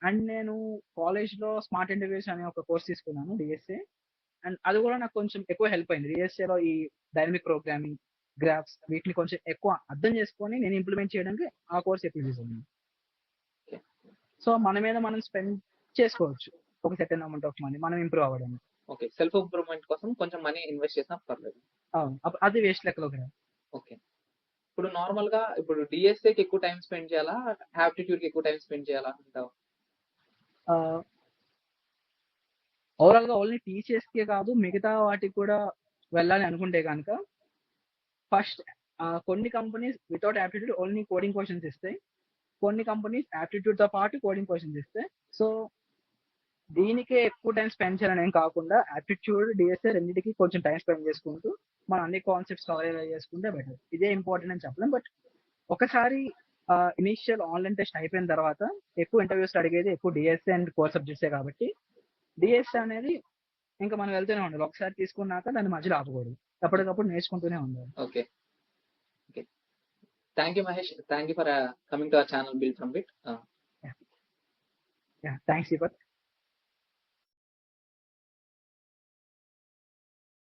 అండ్ నేను కాలేజ్ లో స్మార్ట్ ఇంటర్వ్యూస్ అనే ఒక కోర్స్ తీసుకున్నాను డిఎస్ఏ. అండ్ అది కూడా నాకు కొంచెం ఎక్కువ హెల్ప్ అయింది. డిఎస్ఏలో ఈ డైనమిక్ ప్రోగ్రామింగ్, గ్రాఫ్స్ వీటిని కొంచెం ఎక్కువ అర్థం చేసుకొని నేను ఇంప్లిమెంట్ చేయడానికి ఆ కోర్స్ ఎక్కువ యూజ్ అయింది. సో మన మీద మనం స్పెండ్ చేసుకోవచ్చు ఒక సెటన్ అమౌంట్ ఆఫ్ మనీ మనం ఇంప్రూవ్ అవ్వడానికి. ఓకే, సెల్ఫ్ ఇంప్రూవ్మెంట్ కోసం కొంచెం మనీ ఇన్వెస్ట్ చేసినా పర్లేదు. అది వేస్ట్ లెక్కలోకి రాదు. ఓకే, ఇప్పుడు నార్మల్ గా ఇప్పుడు డిఎస్ఏకి ఎక్కువ టైం స్పెండ్ చేయాలా, యాప్టిట్యూడ్ కి ఎక్కువ టైం స్పెండ్ చేయాలా అంటావు? ఓవరాల్ గా ఓన్లీ టీచర్స్ కే కాదు మిగతా వాటికి కూడా వెళ్ళాలి అనుకుంటే కనుక ఫస్ట్ కొన్ని companies without aptitude only coding questions ఇస్తాయి, కొన్ని కంపెనీస్ యాప్టిట్యూడ్ తో పాటు కోడింగ్ క్వశ్చన్స్ ఇస్తాయి. సో దీనికే ఎక్కువ టైం స్పెండ్ చేయాలని ఏం కాకుండా యాప్టిట్యూడ్ డిఎస్ఏ రెండింటికి కొంచెం టైం స్పెండ్ చేసుకుంటూ మనం అన్ని కాన్సెప్ట్స్ కవర్ చేసుకుంటే బెటర్. ఇదే ఇంపార్టెంట్ అని చెప్పలేం, బట్ ఒకసారి ఇనిషియల్ ఆన్లైన్ టెస్ట్ అయిపోయిన తర్వాత ఎక్కువ ఇంటర్వ్యూస్ అడిగేది ఎక్కువ డిఎస్ఏ అండ్ కోర్ సబ్జెక్ట్సే కాబట్టి డిఎస్ఏ అనేది ఇంకా మనం వెళ్తూనే ఉండాలి. ఒకసారి తీసుకున్నాక దాన్ని మధ్యలో ఆపకూడదు, ఎప్పటికప్పుడు నేర్చుకుంటూనే ఉండాలి. Okay okay, thank you Mahesh, thank you for coming to our channel build from bit. Thanks Deepak.